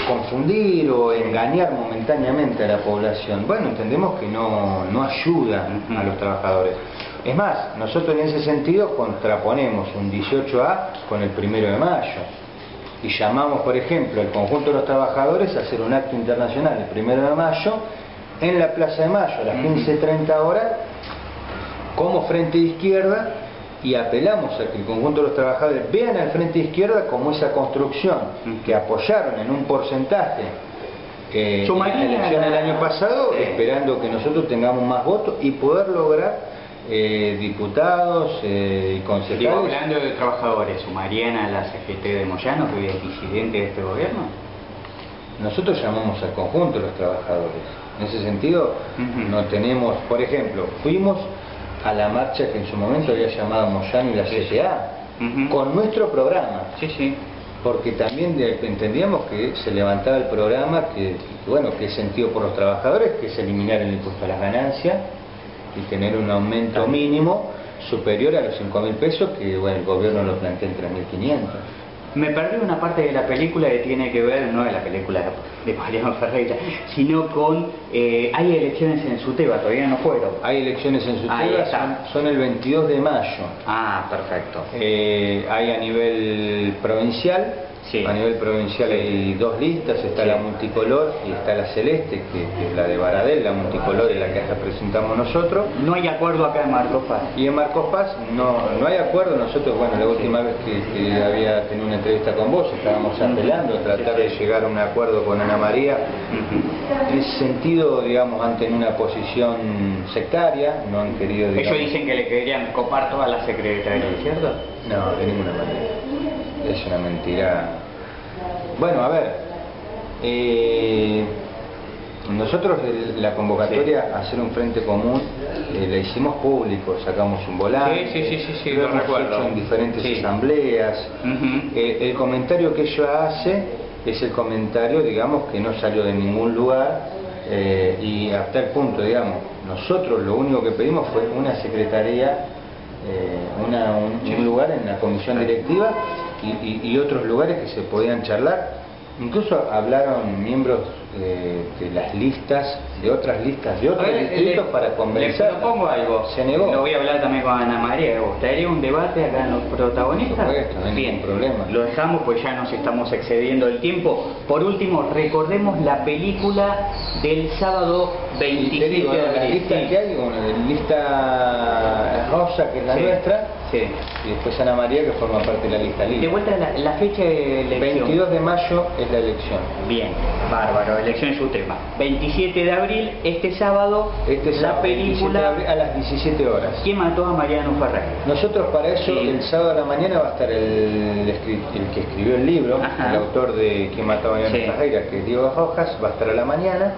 confundir o engañar momentáneamente a la población. Bueno, entendemos que no ayuda a los trabajadores. Es más, nosotros en ese sentido contraponemos un 18A con el 1 de mayo y llamamos, por ejemplo, al conjunto de los trabajadores a hacer un acto internacional el 1 de mayo en la Plaza de Mayo a las 15:30 horas como Frente de Izquierda, y apelamos a que el conjunto de los trabajadores vean al Frente de Izquierda como esa construcción que apoyaron en un porcentaje en la elección del año pasado, esperando que nosotros tengamos más votos y poder lograr diputados y concejales. Digo, hablando de trabajadores, ¿sumarían a la CGT de Moyano, que es disidente de este gobierno? Nosotros llamamos al conjunto de los trabajadores. En ese sentido, no tenemos, por ejemplo, fuimos a la marcha que en su momento había llamado Moyano y la CTA, con nuestro programa. Porque también entendíamos que se levantaba el programa que es sentido por los trabajadores, que es eliminar el impuesto a las ganancias y tener un aumento mínimo superior a los 5.000 pesos, que el gobierno lo plantea en 3.500. Me perdí una parte de la película que tiene que ver, no de la película de Mariano Ferreira, sino con, hay elecciones en Suteba, todavía no fueron. Hay elecciones en Suteba, son el 22 de mayo. Ah, perfecto. Hay a nivel provincial. Sí. A nivel provincial hay dos listas, está la multicolor y está la celeste, que es la de Baradel, la multicolor es la que representamos nosotros. No hay acuerdo acá en Marcos Paz. Y en Marcos Paz no hay acuerdo. Nosotros, bueno, la última vez que había tenido una entrevista con vos, estábamos apelando a tratar de llegar a un acuerdo con Ana María. En ese sentido, digamos, han tenido una posición sectaria, no han querido... Digamos... Ellos dicen que le querían copar todas las secretarías, ¿cierto? No, de ninguna manera. Es una mentira. Bueno, a ver, nosotros la convocatoria a hacer un frente común la hicimos público, sacamos un volante, sí, lo hemos hecho en diferentes asambleas. El comentario que ella hace es el comentario, digamos, que no salió de ningún lugar, y hasta el punto, digamos, nosotros lo único que pedimos fue una secretaría, un lugar en la comisión directiva y otros lugares que se podían charlar. Incluso hablaron miembros de las listas, de otras listas, de otros distritos para convencer. Le propongo algo. Se negó. Lo voy a hablar también con Ana María. ¿Me gustaría un debate acá en los protagonistas? Por supuesto, no hay ningún problema. Lo dejamos, pues ya nos estamos excediendo el tiempo. Por último, recordemos la película del sábado 27 de abril. La lista que hay, bueno, la lista rosa, que es la nuestra. Sí. Y después Ana María, que forma parte de la lista libre. De vuelta la fecha de elección. 22 de mayo es la elección. Bien, bárbaro, elección es su tema. 27 de abril, este sábado, la película... a las 17 horas. ¿Quién mató a Mariano Ferreira? Nosotros para eso, el sábado a la mañana va a estar el que escribió el libro, el autor de ¿Quién mató a Mariano Ferreira?, que es Diego Rojas, va a estar a la mañana.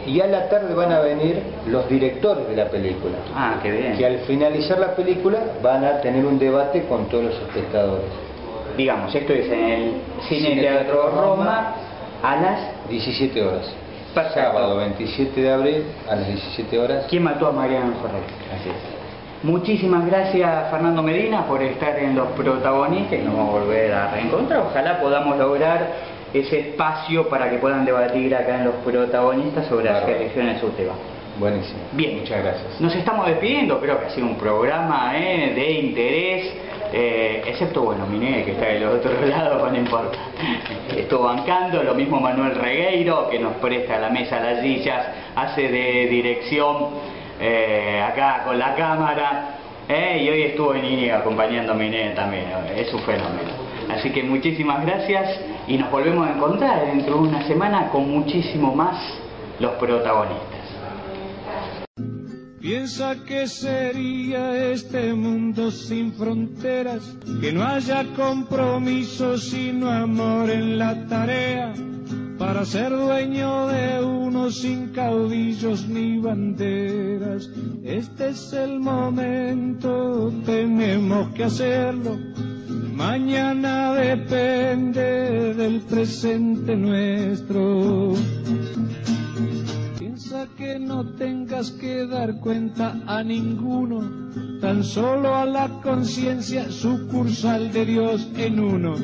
Y a la tarde van a venir los directores de la película. Ah, qué bien. Que al finalizar la película van a tener un debate con todos los espectadores. Digamos, esto es en el Cine Teatro Roma a las 17 horas. Perfecto. Sábado 27 de abril a las 17 horas. ¿Quién mató a Mariano Ferreira? Así es. Muchísimas gracias, Fernando Medina, por estar en los protagonistas y nos vamos a volver a reencontrar. Ojalá podamos lograr ese espacio para que puedan debatir acá en los protagonistas sobre las elecciones de Suteba. Buenísimo. Bien, muchas gracias. Nos estamos despidiendo, creo que ha sido un programa de interés, excepto, bueno, Miné, que está del otro lado, no importa. Estuvo bancando, lo mismo Manuel Regueiro, que nos presta la mesa, las sillas, hace de dirección acá con la cámara, y hoy estuvo Nini acompañando a Miné también, es un fenómeno. Así que muchísimas gracias y nos volvemos a encontrar dentro de una semana con muchísimo más los protagonistas. Piensa que sería este mundo sin fronteras, que no haya compromiso sino amor en la tarea, para ser dueño de uno sin caudillos ni banderas. Este es el momento, tenemos que hacerlo. Mañana depende del presente nuestro. Piensa que no tengas que dar cuenta a ninguno, tan solo a la conciencia sucursal de Dios en uno.